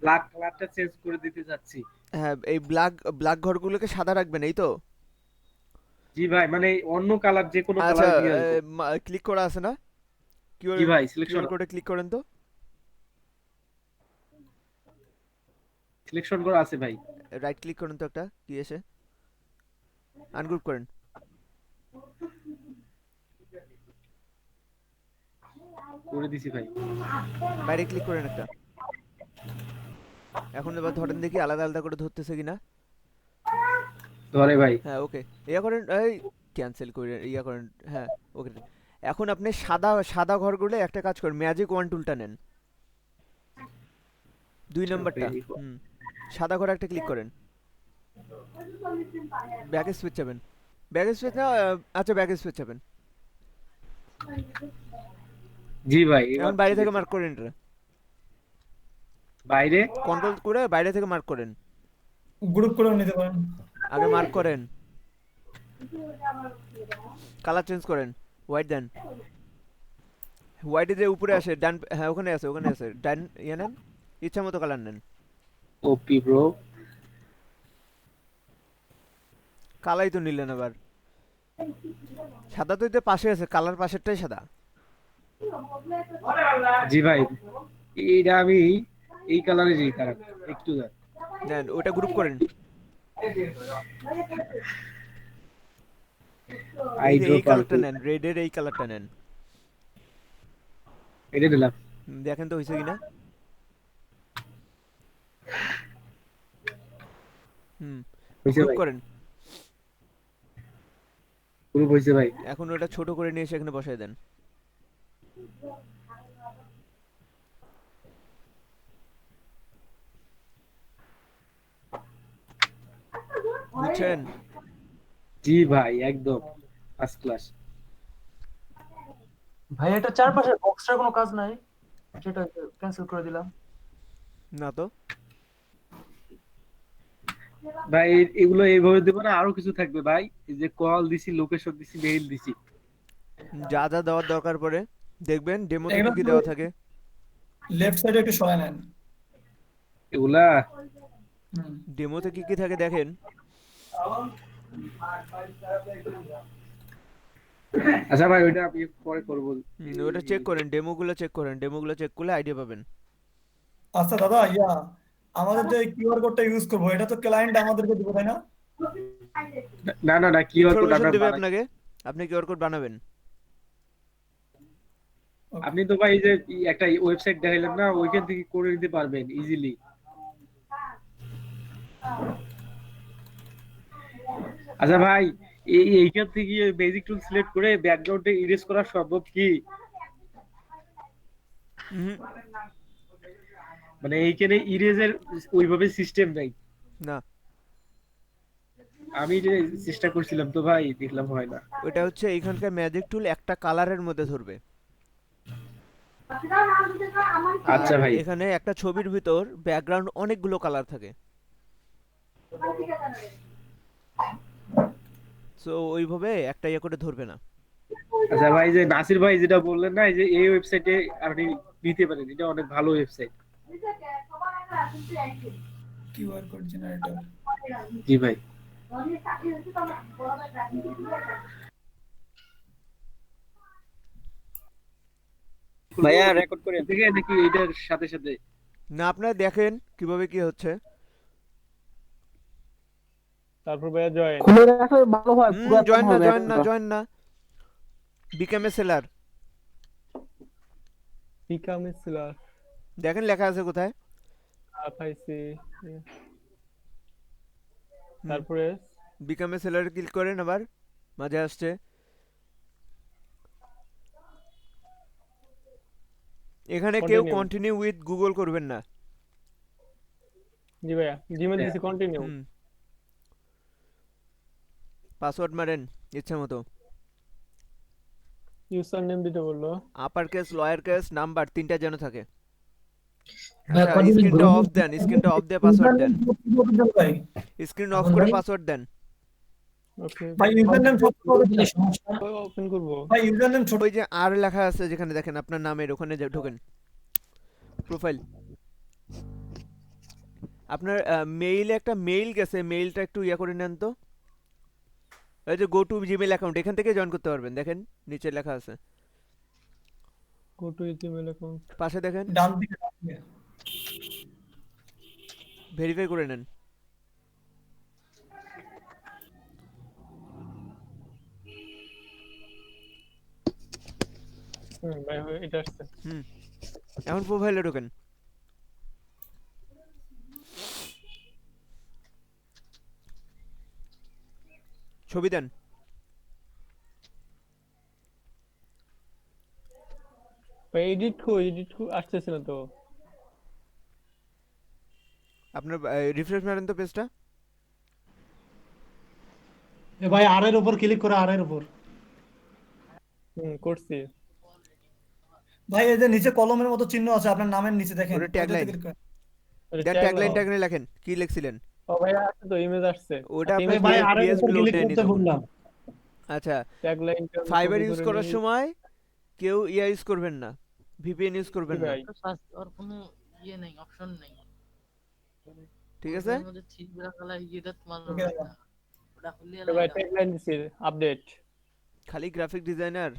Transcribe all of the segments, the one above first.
Black কালারটা change করে দিতে যাচ্ছি। হ্যাঁ, এই ব্ল্যাক ব্ল্যাক ঘরগুলোকে সাদা রাখবেন, এই তো? জি ভাই, মানে অন্য কালার, যে কোনো আচ্ছা, কালার দিয়ে আসবো। ক্লিক করা আছে না? কিউআর জি ভাই, কিউআর সিলেকশন কোডে ক্লিক করেন তো। সিলেকশন করা আছে ভাই। রাইট ক্লিক করেন তো, একটা কি এসে আনগ্রুপ করেন। করে দিছি ভাই। বাইরে ক্লিক করেন একটা। এখন এবার ধরেন দেখি আলাদা আলাদা করে ধরতেছে কিনা। ধরে ভাই। হ্যাঁ, ওকে। ইয়া করেন, এই ক্যান্সেল করে ইয়া করেন। হ্যাঁ, ওকে। এখন আপনি সাদা সাদা ঘরগুলো একটা কাজ করেন, ম্যাজিক ওয়ান টুলটা নেন, 2 নম্বরটা। হুম, সাদা ঘরে একটা ক্লিক করেন। ব্যাক স্পেস চাবেন। ব্যাক স্পেস না, আচ্ছা ব্যাক স্পেস চাবেন। জি ভাই, এবার এখন বাইরে থেকে চিনেছি। মার্ক করেন এটা। বাইরে। কন্ট্রোল করে বাইরে থেকে মার্ক করেন। গ্রুপ করেও নিতে পারেন। আগে মার্ক করেন, কালার চেঞ্জ করেন, হোয়াইট দেন। হোয়াইটে যে উপরে আসে ডান, হ্যাঁ ওখানে আছে, ওখানে আছে, ডান ইয়ে নেন, ইচ্ছা মতো কালার নেন। ওপি ব্রো। কালাই তো নিলেন আবার। সাদা তো এতে পাশে আছে, কালার পাশেরটাই সাদা। জি ভাই, এইটা আমি এই কালারেরই খারাপ একটু দেন। নেন ওটা গ্রুপ করেন। আই এই যে ড্র এই কালারটা পার্পল। নেন, রেডের এই কালারটা নেন। এটা দিলাম। দেখেন তো হয়েছে কিনা। হুম, হয়েছে গ্রুপ ভাই, করেন। গ্রুপ হয়েছে ভাই। এখন ওটা ছোট করে নিয়ে এসে এখানে বসাই দেন। বুঝছেন? জি ভাই, একদম ফার্স্ট ক্লাস। ভাই এটা চারপাশের বক্সটার কোনো কাজ নাই, সেটা ক্যান্সেল করে দিলাম। না তো। ভাই এগুলো এইভাবে দেবো না, আরো কিছু থাকবে ভাই। এই যে কল দিছি, লোকেশন দিছি, মেইল দিছি। যা যা দেওয়ার দরকার পড়ে দেখবেন ডেমোতে এগুলো কি কি দেওয়া থাকে। লেফট সাইডে একটু সরায় নেন। এগুলা। হুম। ডেমোতে কি কি থাকে দেখেন। আচ্ছা ভাই, ওইটা আমি পরে করবো। ওটা চেক করেন, ডেমোগুলো চেক করেন, ডেমোগুলো চেক করলে আইডিয়া পাবেন। আচ্ছা দাদা, আমাদের যে কিউআর কোডটা ইউজ করবো, এটা তো ক্লায়েন্ট আমাদেরকে দিবে, তাই না? না না না, কিউআর কোড ইনফরমেশন আমরা দেবে বানাই। আপনাকে, আপনি কিউআর কোড বানাবেন। ওকে। আপনি তো ভাই এই যে একটা ওয়েবসাইট দেখাইলেন না, ওইখান থেকে করে নিতে পারবেন ইজিলি। আচ্ছা ভাই, এইখান থেকে বেসিক টুল সিলেক্ট করে ব্যাকগ্রাউন্ডে ইরেজ করা সম্ভব কি? হুম। মানে এইখানে ইরেজের ওইভাবে সিস্টেম নাই। না, আমি যে চেষ্টা করছিলাম তো ভাই, দেখলাম হয় না। ওইটা হচ্ছে এইখানকার ম্যাজিক টুল একটা কালারের মধ্যে ধরবে। আচ্ছা আর ভাই। এখানে একটা ছবির ভিতর ব্যাকগ্রাউন্ড অনেকগুলো কালার থাকে, সো ওইভাবে একটা ইয়ে করে ধরবে না। আচ্ছা ভাই, যে নাসির ভাই যেটা বললেন না, এই যে এই ওয়েবসাইটে আপনি নিতে পারেন, এটা অনেক ভালো ওয়েবসাইট। QR code generator. জি ভাই। ভাইয়া রেকর্ড করে দেখে নাকি এটার সাথে সাথে? না, আপনারা দেখেন কিভাবে কি হচ্ছে। তারপর ভাইয়া জয়েন। খুলে রাখলে ভালো হয়, পুরাতন জয়েন না, হবে জয়েন না, অ্যাকাউন্টটা। জয়েন না। Become a seller. Become seller. দেখেন লেখা আছে কোথায়। পাইছি। হুম, তারপরে বিকাম এ সেলার ক্লিক করেন, আবার মাঝে আসছে। এখানে কেউ কন্টিনিউ। কন্টিনিউ উইথ গুগল করবেন না। জি ভাইয়া, জিমেল দিছি, কন্টিনিউ। হুম, পাসওয়ার্ড মারেন ইচ্ছা মতো। ইউজার নেম দিতে বললো। Upper case, lower case, number তিনটা যেন থাকে। ভাই আচ্ছা, কন্টিনিউ স্ক্রিনটা করুন। অফ দেন, স্ক্রিনটা অফ দিয়ে পাসওয়ার্ড দেন। ভাই স্ক্রিন অফ এখন করে ভাই, পাসওয়ার্ড দেন। ওকে। ভাই ইউজার নেম ছোট করে দিলে সমস্যা। ওপেন করবো। ভাই ইউজার নেম ছোট। ওই যে আর লেখা আছে যেখানে দেখেন আপনার নামের ওখানে ঢোকেন, প্রোফাইল। আপনার মেইলে একটা মেইল গেছে, মেইলটা একটু ইয়া করে নেন তো। এই যে গো টু জিমেল অ্যাকাউন্ট, এখান থেকে জয়েন করতে পারবেন, দেখেন নিচে লেখা আছে, গো টু জিমেল অ্যাকাউন্ট। পাশে দেখেন, ডান দিকে ভেরিফাই করে নেন। ভাই এটা আসছে। এখন প্রোফাইলে ঢোকেন। ছবি দেন। ভাই এডিট আসতেছে না তো। আপনার রিফ্রেশ মারেন তো পেজটা। ভাই আর এর উপর ক্লিক করে আর এর উপর। করছি। ভাই এই যে নিচে কলমের মতো চিহ্ন আছে আপনার নামের নিচে দেখেন, ওটা ট্যাগলাইন। ওইটাতে click করেন। দেন ট্যাগলাইন ট্যাগলাইন লেখেন, কি লিখছিলেন ও ভাই আসছে তো, ইমেজ আসছে। ওটা ভাই আপনার ভাই আর এর PS উপর লোড ক্লিক নেয়নি করতে তখন। ভুললাম। আচ্ছা, ট্যাগলাইনটা ফাইবার ইউজ করার সময় কেউ ইয়া ইউজ করবেন না, ভিপিএন ইউজ করবেন না, ভাই ওর কোনো ইয়ে নেই, অপশন নেই। ঠিক আছে? ওর মধ্যে ঠিক রাখালা ইয়েটা তোমার Okay, হয় না। ওটা খুললে ভাই ট্যাগলাইন দিছি আপডেট। খালি গ্রাফিক ডিজাইনার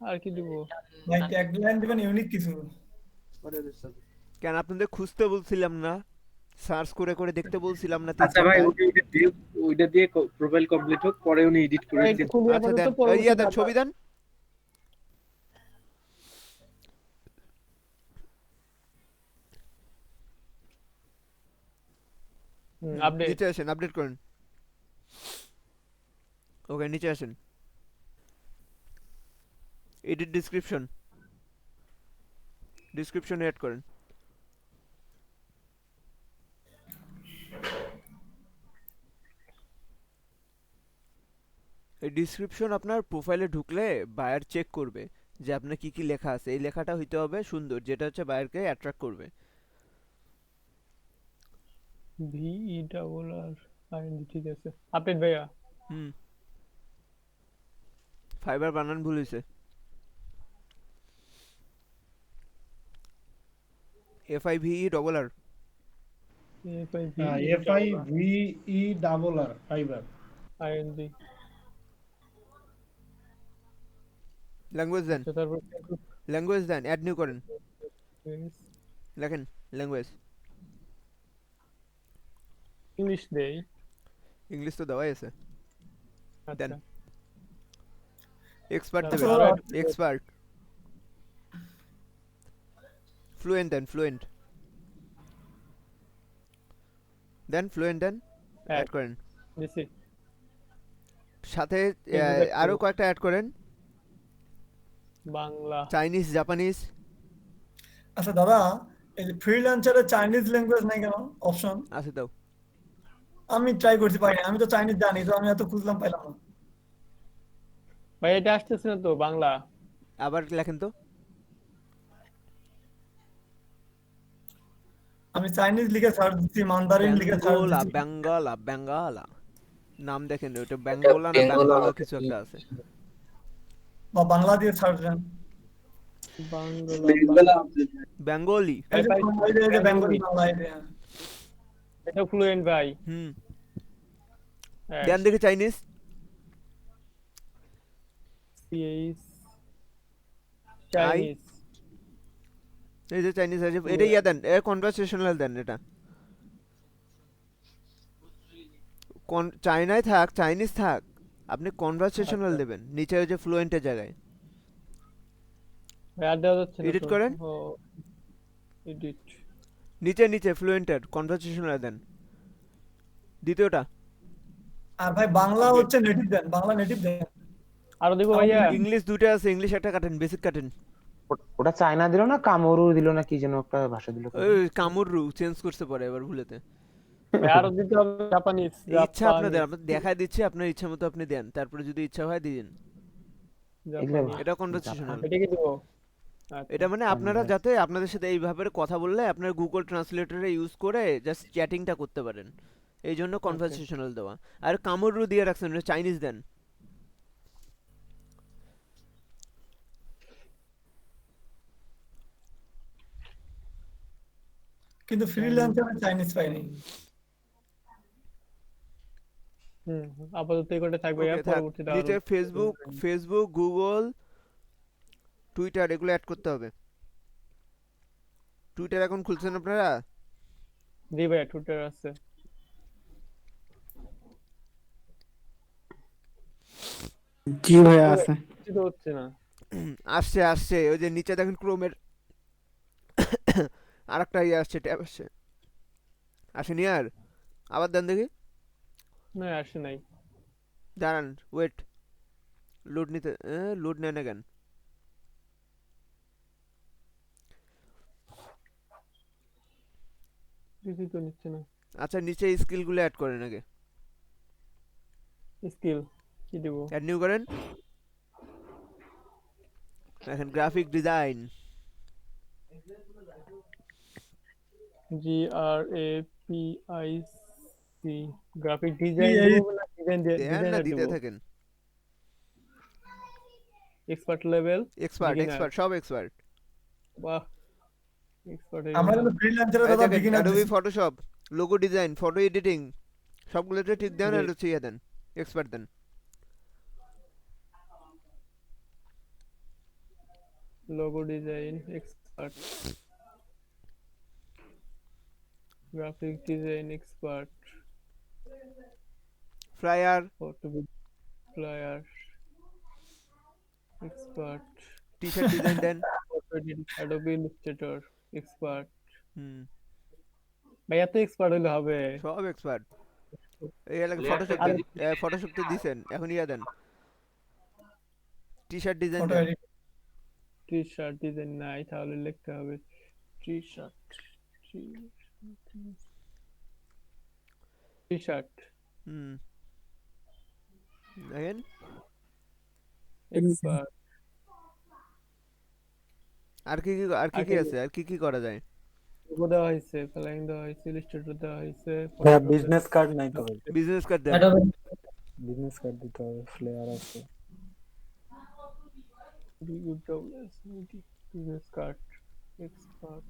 আর কি দিব? ভাই ট্যাগলাইন দিবেন ইউনিক কিছু। কেন আপনাদের খুঁজতে বলছিলাম না, সার্চ করে করে দেখতে বলছিলাম না আচ্ছা ভাই, 3 ঘন্টা? ওইটা দিয়ে প্রোফাইল কমপ্লিট হোক, পরে উনি এডিট করে ভাই দিন। খুলি আচ্ছা আপাতত, দেন, পরবর্তী ইয়া দেন, কথা। ছবি দেন। আপডেট। নিচে আসেন, আপডেট করেন। ওকে, নিচে আসেন, এডিট ডিসক্রিপশন এড করেন। এই ডিসক্রিপশন আপনার প্রোফাইলে ঢুকলে বায়ার চেক করবে যে আপনার কি কি লেখা আছে। এই লেখাটা হইতে হবে সুন্দর, যেটা হচ্ছে বায়ারকে অ্যাট্রাক্ট করবে। VERR ঠিক আছে। আপডেট ভাইয়া। ফাইবার বানান ভুল হয়েছে, FIVERR। FIVERR Fiverr. ING language দেন, তারপর ল্যাঙ্গুয়েজ দেন, অ্যাড নিউ করেন, লেখেন ল্যাঙ্গুয়েজ। ইংলিশ দেই। ইংলিশ তো দেওয়াই আছে, দেন। আচ্ছা এক্সপার্ট আচ্ছা, দেবেন, আচ্ছা। এক্সপার্ট। ফ্লুয়েন্ট দেন, ফ্লুয়েন্ট দেন, ফ্লুয়েন্ট দেন, অ্যাড করেন। দিছি। সাথে Exact আরো করো। কয়েকটা অ্যাড করেন, বাংলা। Chinese, Japanese. আচ্ছা দাদা, এই যে ফ্রিল্যান্সারে চাইনিজ ল্যাঙ্গুয়েজ নাই কেন অপশন? আছে দাও। আমি ট্রাই করতে পারি আমি তো চাইনিজ জানি, তো আমি এত খুঁজলাম পাইলাম না। ভাই এটা আসতেছে না তো বাংলা। আবার লেখেন তো। আমি চাইনিজ লিখে সার্চ দিচ্ছি, মান্দারিন লিখে সার্চ বেঙ্গোলা, দিচ্ছি। বেঙ্গলা, বেঙ্গলা নাম দেখেন, ওটা বেঙ্গোলা না বেঙ্গলা কিছু একটা আছে। বা বাংলা দিয়ে সার্চ দেন। বাংলা। বেঙ্গলি। এই যে ভাই, এই যে বেঙ্গলি বাংলা এই যে। এটা ফ্লুয়েন্ট ভাই। হ্যাঁ, দেন দেখে চাইনিজ। CH Chinese. এই যে চাইনিজ আছে, এটা ইয়া দেন, কনভারসেশনাল দেন। এটা চাইনায় থাক, চাইনিজ থাক, আপনি কনভারসেশনাল দেবেন নিচে ওই যে ফ্লুয়েন্টের জায়গায়। ভাই আর দেওয়া যাচ্ছে না এডিট তো। করেন। ও এডিট। নিচে নিচে ফ্লুয়েন্টের কনভারসেশনাল দেন, দ্বিতীয়টা। আর ভাই বাংলা হচ্ছে নেটিভ দেন, বাংলা নেটিভ দেন। আরো দিব ভাইয়া। ইংলিশ দুটো আছে, ইংলিশ একটা কাটেন, বেসিক কাটেন। ওটা চায়না দিল না কামরু দিল না কি যেন একটা ভাষা দিল। ওই কামুরু চেঞ্জ করতে পারে এবার ভুলেতে। ভাই আরো দিতে হবে জাপানিজ। ইচ্ছা আপনাদের, আমরা দেখাই দিচ্ছি, আপনার ইচ্ছা মতো আপনি দেন, তারপরে যদি ইচ্ছা হয় দিন। এটা কনভারসেশনাল। এটা কি দিব? এটা মানে আপনারা যাতে আপনাদের সাথে এইভাবে কথা বললে আপনার গুগল ট্রান্সলেটরে ইউজ করে জাস্ট চ্যাটিংটা করতে পারেন, এই জন্য কনভারসেশনাল দেওয়া। আর কামরু দিয়ে রাখছেন, চাইনিজ দেন। কিন্তু ফ্রিল্যান্সারে চাইনিজ পাইনি। আপাতত এই কটা থাকবে, ওকে থাক। পরবর্তীতে আরো নিচে ফেসবুক, গুগল, টুইটার এগুলো অ্যাড করতে হবে। টুইটার এখন খুলছেন আপনারা? জি ভাইয়া, টুইটার আছে। জি ভাইয়া আছে। কিছু তো হচ্ছে না। আসছে আসছে, ওই যে নিচে দেখেন ক্রোমের আরেকটা ইয়ে আসছে, ট্যাব আসছে। আসেনি আর? আবার দেন দেখি। না, আসে নাই। দাঁড়ান, ওয়েট, লোড নেয় না কেন? কিছুই তো নিচ্ছে না। আচ্ছা, নিচে স্কিলগুলো অ্যাড করেন আগে। স্কিল কি দিব? অ্যাড নিউ করেন। এখন graphic design, GRAPIC, graphic design এই দিব না ডিজাইন দেন না ডিজাইনার দিব? দিতে থাকেন। Expert level, expert beginner. Expert সব এক্সপার্ট। বাহ, এক্সপার্ট হয়ে আমরা গেলাম। কিন্তু ফ্রিল্যান্সারে এই দাদা দেখেন বিগিনার অ্যাডোবি দিছি। Photoshop, logo design, photo editing সবগুলোতে ঠিক দেন জি। আর হচ্ছে ইয়ে দেন, এক্সপার্ট দেন। Logo design expert, graphic design expert, flyer, photo flyer expert, T shirt design দেন। Photo edit, Adobe Illustrator expert. হুম, ভাই এত এক্সপার্ট হলে হবে? সব এক্সপার্ট। এই এলাকা ফটোশপ দেন, ফটোশপ তো দিছেন, এখন ইয়া দেন, টি শার্ট ডিজাইন ফটো দেন। এডিট। টি শার্ট ডিজাইন নাই, তাহলে লিখতে হবে টি শার্ট, টি শার্ট হুম, দেখেন এক্সপার্ট। আর কি কি আছে, আর কি করা যায়? লোগো দেওয়া হয়েছে, ফ্লাইং দেওয়া হয়েছে, ইলাস্ট্রেটর দেওয়া হয়েছে, ভাইয়া বিজনেস কার্ড নাই তো ভাই, বিজনেস কার্ড দেন। বিজনেস কার্ড দিতে হবে, ফ্লেয়ার আছে। Business card expert.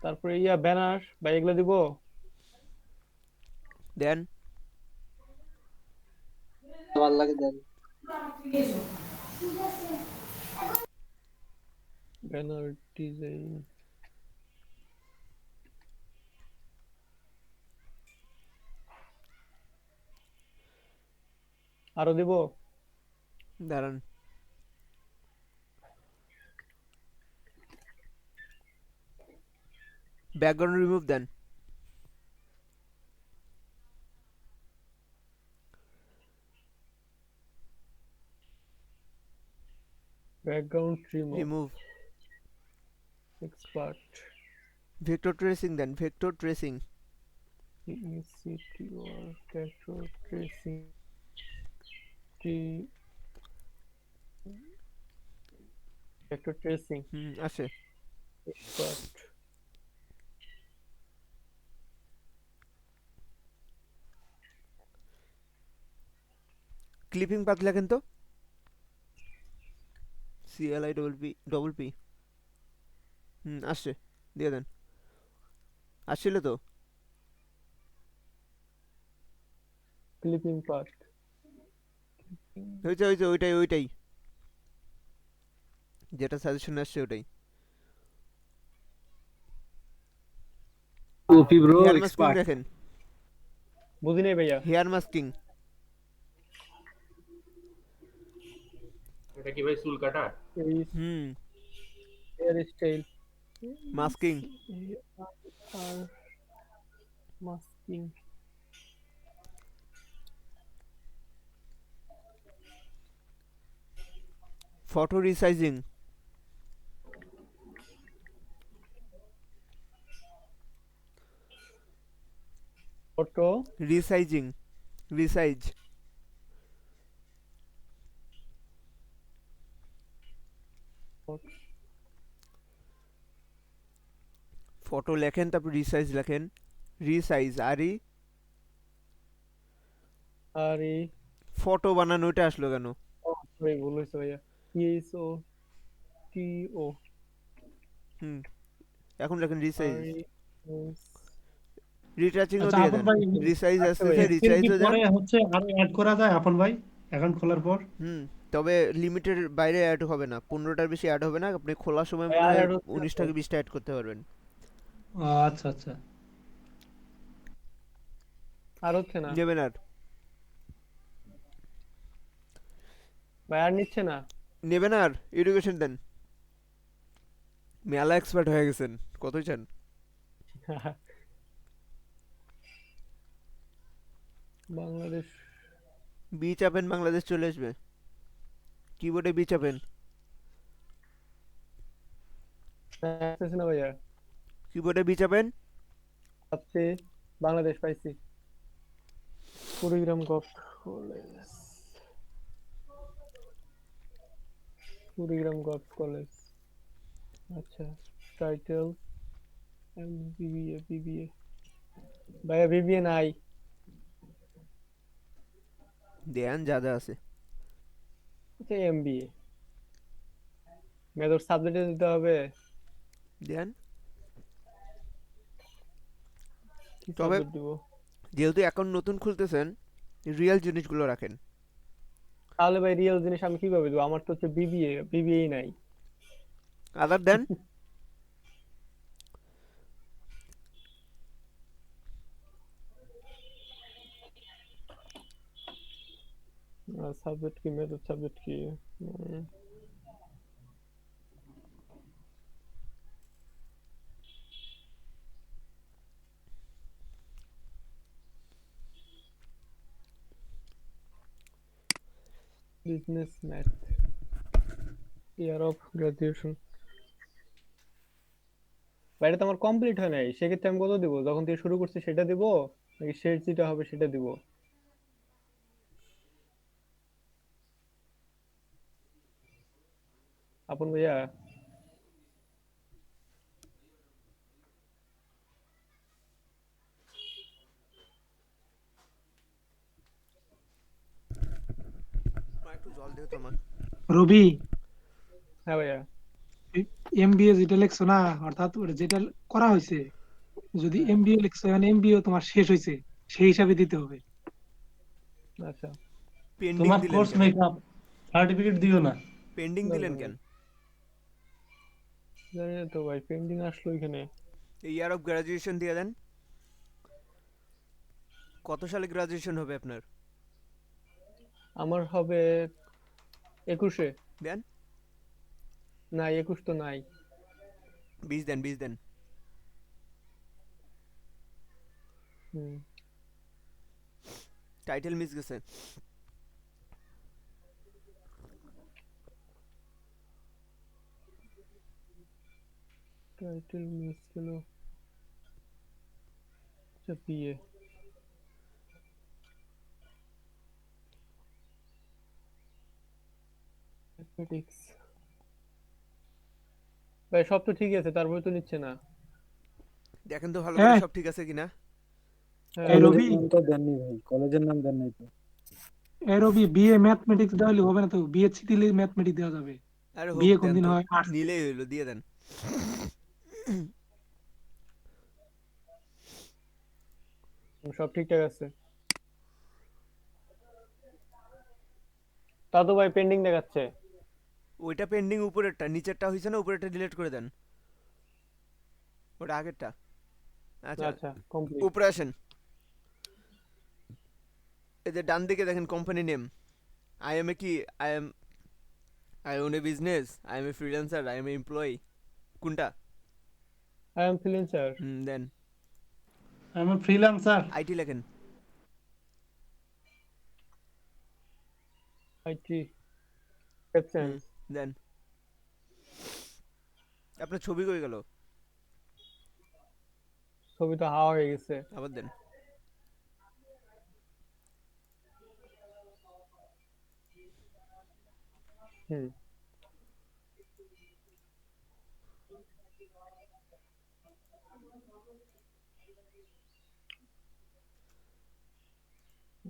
তারপরে ইয়া ব্যানার, ভাই এগুলো দিব? দেন ব্যানার ডিজাইন, আরো দিব? দাঁড়ান, ব্যাকগ্রাউন্ড রিমুভ দেন। Background remove. Expert, vector tracing দেন, vector tracing. CTR vector tracing, T vector tracing হুম, আছে। এক্সপার্ট। ক্লিপিং পাথ লেখেন তো, CLI PP। হুম, আসছে, দিয়ে দেন। আসছিল তো। ক্লিপিং পাথ, হয়েছে ওইটাই যেটা সাজেশন আসছে ওটাই। Copy bro hair masking expert. দেখেন, বুঝি নাই ভাইয়া। Hair masking. এটা কি ভাই চুল কাটা? হুম, হেয়ার স্টাইল, মাস্কিং। আর masking, photo resizing, photo resizing, resize. Photo লেখেন, তারপর রিসাইজ লেখেন, রিসাইজ আরই। আর এই ফটো বানানো ওইটা আসলো কেন? সরি ভুল হয়েছে ভাইয়া, PSO TO। হুম, এখন রাখেন রিসাইজ, Replace রিটাচিংও আচ্ছা দিয়ে আপন দেন, ভাই, রিসাইজ আচ্ছা আসতেছে ভাইয়া। এক্সেল কি রিসাইজও দেন। পরে হচ্ছে আরো অ্যাড করা যায় আপন ভাই অ্যাকাউন্ট খোলার পর? হুম, তবে লিমিটের বাইরে অ্যাড হবে না, 15টার বেশি অ্যাড হবে না, আপনি খোলার সময় ভাই মনে আর হয় add হচ্ছে না 19টা তো। কি 20টা অ্যাড করতে পারবেন। ও, আচ্ছা আচ্ছা। আর হচ্ছে না নেবেন আর ভাই, আর নিচ্ছে না। নেবেন আর এডুকেশন দেন, মেলা এক্সপার্ট হয়ে গেছেন, কতই চান? বাংলাদেশ বি চাপেন, বাংলাদেশ চলে আসবে, কিবোর্ডে বি চাপেন, আসতেছে না ভাইয়া। কিবোর্ডে বি চাপেন। পাচ্ছি, বাংলাদেশ পাইছি। Kurigram gov college, Kurigram gov college. আচ্ছা, টাইটেল বিবিএ, বিবিএ ভাইয়া, বিবিএ নাই। দেন যা যা আছে। আচ্ছা, এমবিএ মেজর সাবজেক্টে দিতে হবে। দেন, কি তবে সাবজেক্ট দিব? যেহেতু অ্যাকাউন্ট নতুন খুলতেছেন, রিয়েল জিনিসগুলো রাখেন। তাহলে ভাই রিয়েল জিনিস আমি কিভাবে দিব? আমার তো হচ্ছে বিবিএ, বিবিএ নাই। আদার দেন, সাবজেক্ট কি, মেজর সাবজেক্ট কি? Business math, year of graduation. ভাই এটা তো আমার কমপ্লিট হয় নাই, সেক্ষেত্রে আমি কত দিব? যখন থেকে শুরু করছি সেটা দিব, নাকি শেষ যেটা হবে সেটা দিব? আপন ভাইয়া, একটু জল দিও তো আমার। রবি, হ্যাঁ ভাইয়া। এমবিএ যেটা লিখছো না, অর্থাৎ ওটা যেটা করা হয়েছে, যদি হ্যাঁ, এমবিএ লিখছো মানে এমবিএ তোমার শেষ হয়েছে, সেই হিসাবে দিতে হবে। আচ্ছা, পেন্ডিং তোমার দিলেন কোর্স কেন? মেকআপ সার্টিফিকেট দিও না। পেন্ডিং দিলেন দরকার কেন? নেই। জানি না তো ভাই, পেন্ডিং আসলো এখানে। ইয়ার অফ গ্রাজুয়েশন দিয়ে দেন, কত সালে গ্রাজুয়েশন হবে আপনার? আমার হবে 21-এ। দেন, না, 21 তো নাই। 20 দেন, 20 দেন। হুম, টাইটেল মিস গেছে। টাইটেল মিস গেল। আচ্ছা, বিএ ম্যাথমেটিক্স। ভাই সব তো ঠিক আছে, তারপরে তো নিচ্ছে না। দেখেন তো ভালো করে হ্যাঁ, সব ঠিক আছে কিনা। হ্যাঁ, এই কলেজের রবি, নাম তো দেননি ভাই, কলেজের নাম দেন নাই তো। এই রবি, বিএ ম্যাথমেটিক্স দেওয়া হলে হবে না তো, বিএসসি দিলে ম্যাথমেটিক্স দেওয়া যাবে। আরে হোক, বিএ কোন দেন দিন তো, হয় আর্টস। নিলেই হইলো, দিয়ে দেন। সব ঠিকঠাক আছে। তা তো ভাই পেন্ডিং দেখাচ্ছে। ওইটা পেন্ডিং, উপরেরটা, নিচেরটা হইছে না, উপরেরটা ডিলিট করে দেন, ওটা আগেরটা। আচ্ছা, আচ্ছা, কমপ্লিট। উপরে আসেন, এই যে ডান দিকে দেখেন company name, I am a কি, I am, I own a business, I am a freelancer, I am a employee, কোনটা? I am freelancer. দেন আমি ফ্রিল্যান্সার। আইটি লেখেন। IT absent. দেন, আপনার ছবি কই গেল? ছবি তো হাওয়া হয়ে গেছে। আবার দেন। হুম,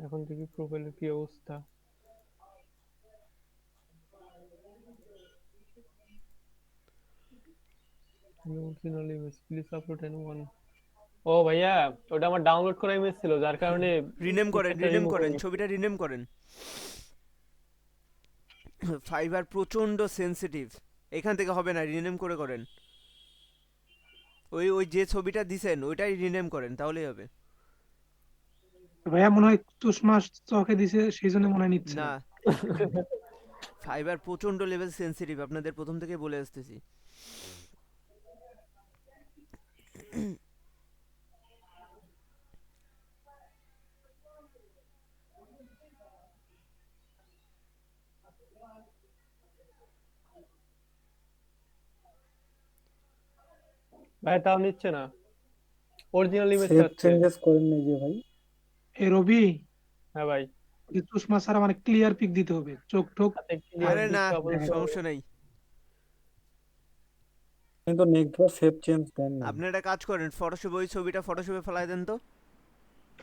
এখন দেখি প্রোফাইলের কি অবস্থা। Original image please upload and one. ও ভাইয়া, ওটা আমার ডাউনলোড করা ইমেজ ছিল, যার কারণে রিনেম করেন, পিকচারটা রিনেম রিমুভ করেন, হয়ে গেছে। ছবিটা রিনেম করেন। ফাইবার প্রচন্ড সেনসিটিভ, এখান থেকে হবে না, রিনেম করে করেন। ওই ওই যে ছবিটা দিছেন ওইটাই রিনেম করেন, তাহলেই হবে। ভাইয়া মনে হয় চশমা চোখে দিছে, সেই জন্য মনে হয় নিচ্ছে না, না। ফাইবার প্রচন্ড লেভেল সেনসিটিভ, আপনাদের প্রথম থেকে বলে আসতেছি। ভাই তাও নিচ্ছে না, অরিজিনাল ইমেজ সেভ চাচ্ছে। চেঞ্জেস করেন নাই যে ভাই? এ রবি, হ্যাঁ ভাই। এই চশমা ছাড়া মানে ক্লিয়ার পিক দিতে হবে, চোখ টোক হাতে ক্লিয়ার আরে পিক না, আপলোড দেখা করতে যাবে। সমস্যা নেই। আপনি তো নেক্সট বার সেভ চেঞ্জ দেন না। আপনি একটা কাজ করেন, ফটোশপে ওই ছবিটা ফটোশপে ফেলাই দেন তো।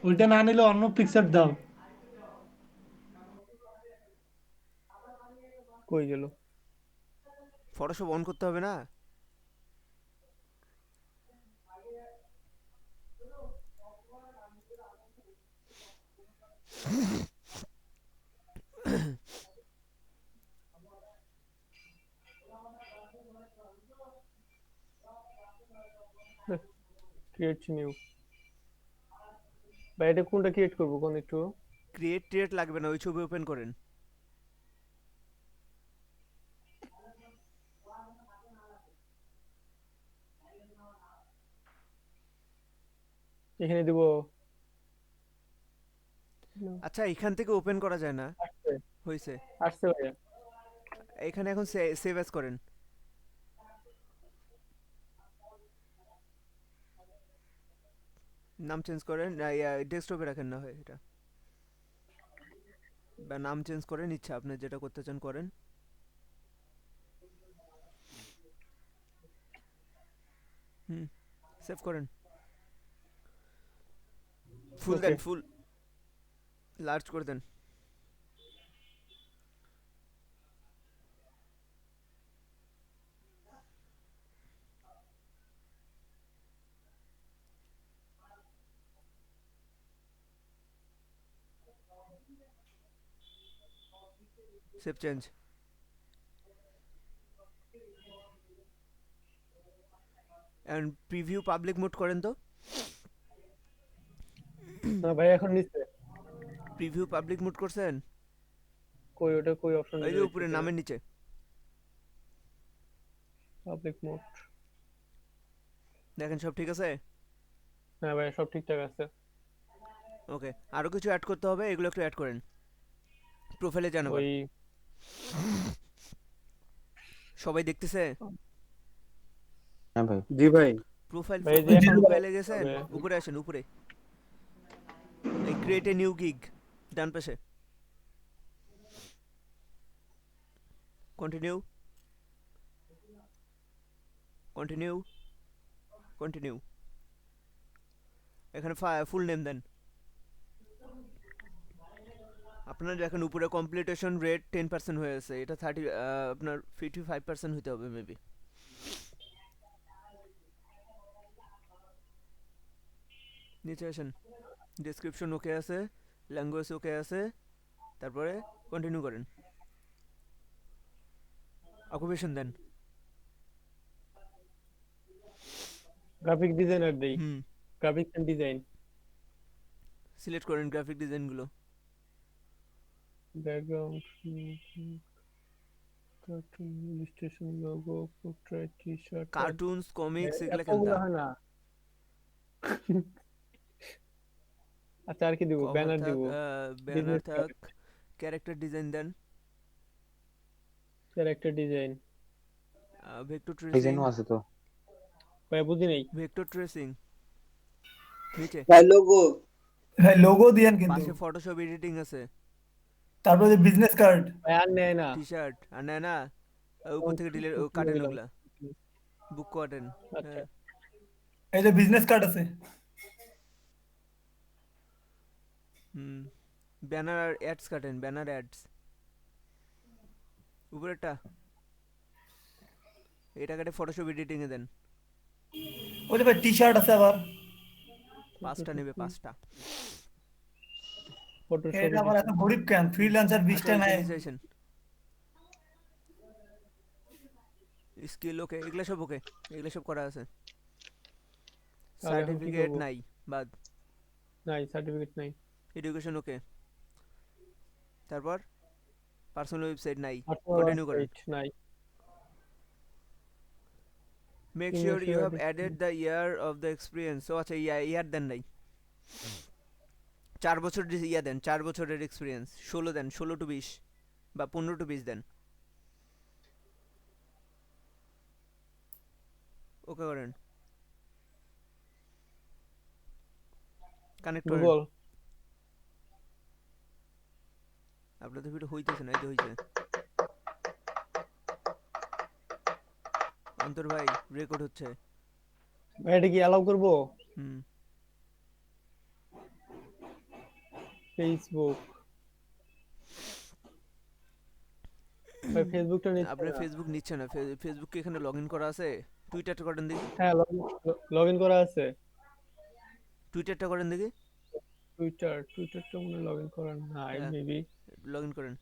ওইটা না নিলে অন্য পিকচার দাও। কই গেল? ফটোশপ অন করতে হবে না? Create new. ভাই এটা কোনটা ক্রিয়েট করবো কোন একটু? ক্রিয়েট ট্রিয়েট লাগবে না, ওই ছবি ওপেন করেন। এখানে দিব। আচ্ছা, এখান থেকে ওপেন করা যায় না? আসছে, হয়েছে। আসছে ভাইয়া। এখানে এখন সেভ অ্যাজ করেন। নাম চেঞ্জ করেন, ডেস্কটপে রাখেন না হয় এটা, বা নাম চেঞ্জ করেন, ইচ্ছা আপনি যেটা করতে চান করেন। হুম, সেভ করেন। ফুল ওকে। দেন, ফুল লার্জ করে দেন। Save change. And preview public mode করেন তো। না ভাই এখন নিচ্ছে। প্রিভিউ পাবলিক মোড করছেন? কই ওটা কই অপশন এই যে উপরে নামের নিচে। Public mode. দেখেন সব ঠিক আছে? হ্যাঁ ভাই সব ঠিকঠাক আছে। ওকে, আরো কিছু অ্যাড করতে হবে, এগুলো একটু অ্যাড করেন। প্রোফাইলে যান আবার। ওই সবাই দেখতেছে? হ্যাঁ ভাই। জি ভাই। প্রোফাইল ভাই যে এখন প্রোফাইলে গেছেন, হবে। উপরে আসেন, উপরে এই ক্রিয়েট এ নিউ গিগ ডান পাশে। Continue, continue, continue. এখানে ফুল নেম দেন। আপনার দেখেন উপরে কমপ্লিটেশন রেট 10% হয়ে আছে, এটা 30, আপনার 55% হতে হবে মেবি। নিচে আসেন, ডেসক্রিপশন ওকে আছে, ল্যাঙ্গুয়েজ ওকে আছে, তারপরে কন্টিনিউ করেন। অকুপেশন দেন। গ্রাফিক ডিজাইনার দেই। হুম, গ্রাফিক এন্ড ডিজাইন। সিলেক্ট করেন গ্রাফিক ডিজাইনগুলো। Background, cartoon, illustration, logo, portrait, T-shirt. Cartoons, comics এগুলো এতগুলো খেলতা। হয় না। আচ্ছা আর কি দিব? কভার ব্যানার থাক, দিব। ব্যানার বিজনেস থাক, ক্যারেক্টার ডিজাইন দেন, ক্যারেক্টার ডিজাইন। ভেক্টর ট্রেসিং, ডিজাইনও আছে তো। ভাই বুঝি নাই। ভেক্টর ট্রেসিং নিচে। ভাই লোগো দিয়েন কিন্তু, পাশে ফটোশপ এডিটিং আছে, তারপরে যে বিজনেস কার্ড। ভাই আর নেয় না। টি শার্ট আর নেয় না, উপর থেকে ডিলিট কাটেন ওগুলা, বুক কাটেন। আচ্ছা হ্যাঁ, এই যে বিজনেস কার্ড আছে। হুম, ব্যানার অ্যাডস কাটেন, ব্যানার অ্যাডস উপরেরটা, এটা কাটে ফটোশপ এডিটিং এ দেন। ওই যে ভাই টি শার্ট আছে আবার, 5টা নেবে 5টা। ফটোশপ এটা আবার এত গরিব কেন, ফ্রিল্যান্সার আচ্ছা 20টা এই যে নেয়। নিচে আসেন, স্কিল ওকে, এগুলা সব ওকে, এগুলা সব করা আছে। তাহলে এখন কি সার্টিফিকেট করবো? নাই, বাদ। নাই, সার্টিফিকেট নাই। এডুকেশন ওকে, তারপর পার্সোনাল ওয়েবসাইট নাই, পার্সোনাল কন্টিনিউ করেন। ওয়েবসাইট নাই। Make sure English you have added the year of the experience. ও আচ্ছা, ইয়ার দেন নাই, 4 বছর ইয়া দেন, 4 বছরের এক্সপিরিয়েন্স। 16 দেন, 16 টু 20 বা 15 টু 20 দেন, ওকে করেন, কানেক্ট করেন। গুগল আপনাদের ভিডিও হইতেছে না, এই তো হইছে। অন্তর ভাই রেকর্ড হচ্ছে। ভাই এটা কি অ্যালাউ করবো? হুম, ফেসবুক, ভাই ফেসবুকটা নিচ্ছে আপনার না। ফেসবুক নিচ্ছে না। ফেসবুক কি এখানে লগ ইন করা আছে? টুইটারটা করেন দেখি, হ্যাঁ, লগ ইন করা আছে। টুইটারটা করেন দেখি। টুইটারটা মনে লগ ইন করা নাই, হ্যাঁ, মেবি। লগ ইন করেন।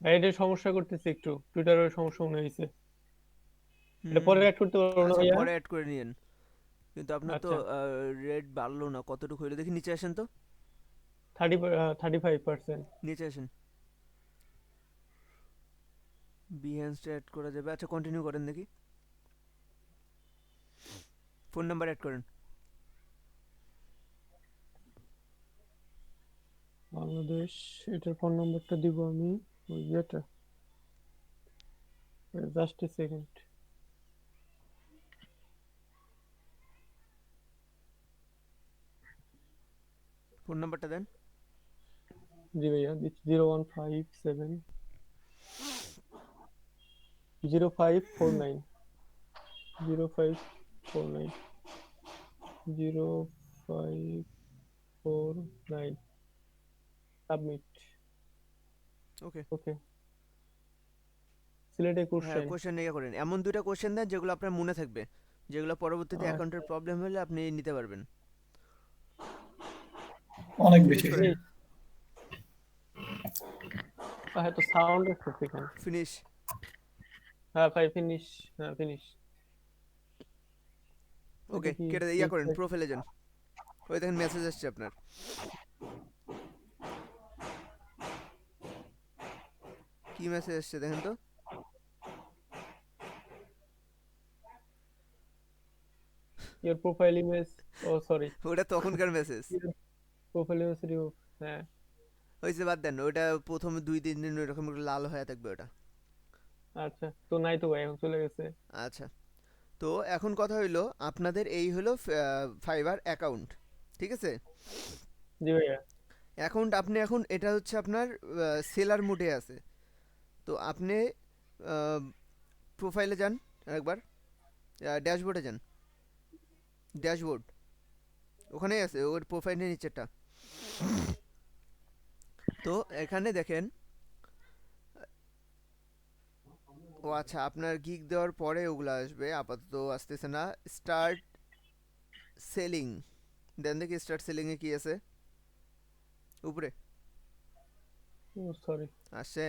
ভাই এটা সমস্যা করতেছে একটু, টুইটারের সমস্যা মনে হয়েছে। এটা পরে অ্যাড করতে পারবো না আচ্ছা ভাইয়া? পরে অ্যাড করে নিয়েন, কিন্তু আপনার তো আচ্ছা, রেট বাড়লো না, কতটুকু হইলো দেখি। নিচে আসেন তো, 35%। নিচে আসেন। বিহেন্সটা অ্যাড করা যাবে। আচ্ছা কন্টিনিউ করেন দেখি। ফোন নাম্বার অ্যাড করেন। বাংলাদেশ, এটার ফোন নম্বরটা দিব আমি, ওই ইয়েটা, জাস্ট এ সেকেন্ড। ফোন নাম্বারটা দেন। জি ভাইয়া দিচ্ছি, 0157 0549 0549 0549। সাবমিট। ওকে, ওকে, সিলেক্ট এ হ্যাঁ কোশ্চেন। কোশ্চেন ইয়ে করেন, এমন দুইটা কোশ্চেন দেন যেগুলো আপনার মনে থাকবে, যেগুলো পরবর্তীতে অ্যাকাউন্টের প্রবলেম হলে আপনি নিতে পারবেন। অনেক ফিনিশ বেশি। করেন, হ্যাঁ তো সাউন্ড আসছে এখানে। ফিনিশ। হ্যাঁ ভাই ফিনিশ, হ্যাঁ ফিনিশ। ওকে এটা কি কেটে ইয়া করেন, প্রোফাইলে যান। ওই দেখেন মেসেজ আসছে আপনার। কি মেসেজ আসছে দেখেন তো। Your profile image, oh sorry, ওটা তখনকার মেসেজ প্রোফাইল ইমেজ রিমুভ। হ্যাঁ হয়েছে, বাদ দেন ওটা। প্রথম 2-3 দিন ওইরকম একটু লাল হয়ে থাকবে ওটা। আচ্ছা, তো নাই তো ভাই, এখন চলে গেছে। আচ্ছা, তো এখন কথা হইলো আপনাদের এই হলো ফাইবার অ্যাকাউন্ট, ঠিক আছে। জি ভাইয়া। অ্যাকাউন্ট আপনি এখন এটা হচ্ছে আপনার সেলার মোডে আছে। তো আপনি প্রোফাইলে যান একবার, ড্যাশবোর্ডে যান, ড্যাশবোর্ড ওখানেই আছে, ওর প্রোফাইলের নিচেরটা। তো এখানে দেখেন, ও আচ্ছা আপনার গিগ দেওয়ার পরে ওগুলো আসবে, আপাতত আসতেছে না। স্টার্ট সেলিং দেন দেখি, স্টার্ট সেলিংয়ে কি আছে উপরে ও সরি, আসছে।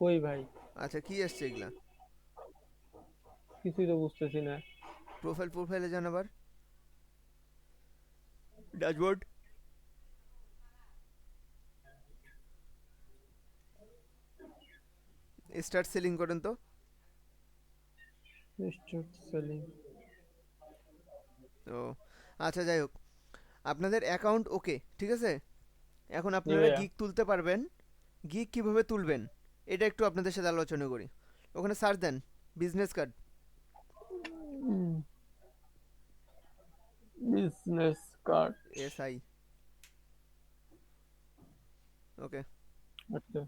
কই ভাই, আচ্ছা কি আসছে এগুলা? কিছুই তো বুঝতেছি না। প্রোফাইলে যান আবার, ড্যাশবোর্ড। স্টার্ট সেলিং করেন তো। Start selling. ও আচ্ছা, যাই হোক, আপনাদের অ্যাকাউন্ট ওকে, ঠিক আছে। এখন জি আপনারা ভাইয়া। গিগ তুলতে পারবেন। গিগ কিভাবে তুলবেন এটা একটু আপনাদের সাথে আলোচনা করি। ওখানে সার্চ দেন business card, business card. SI। Okay, আচ্ছা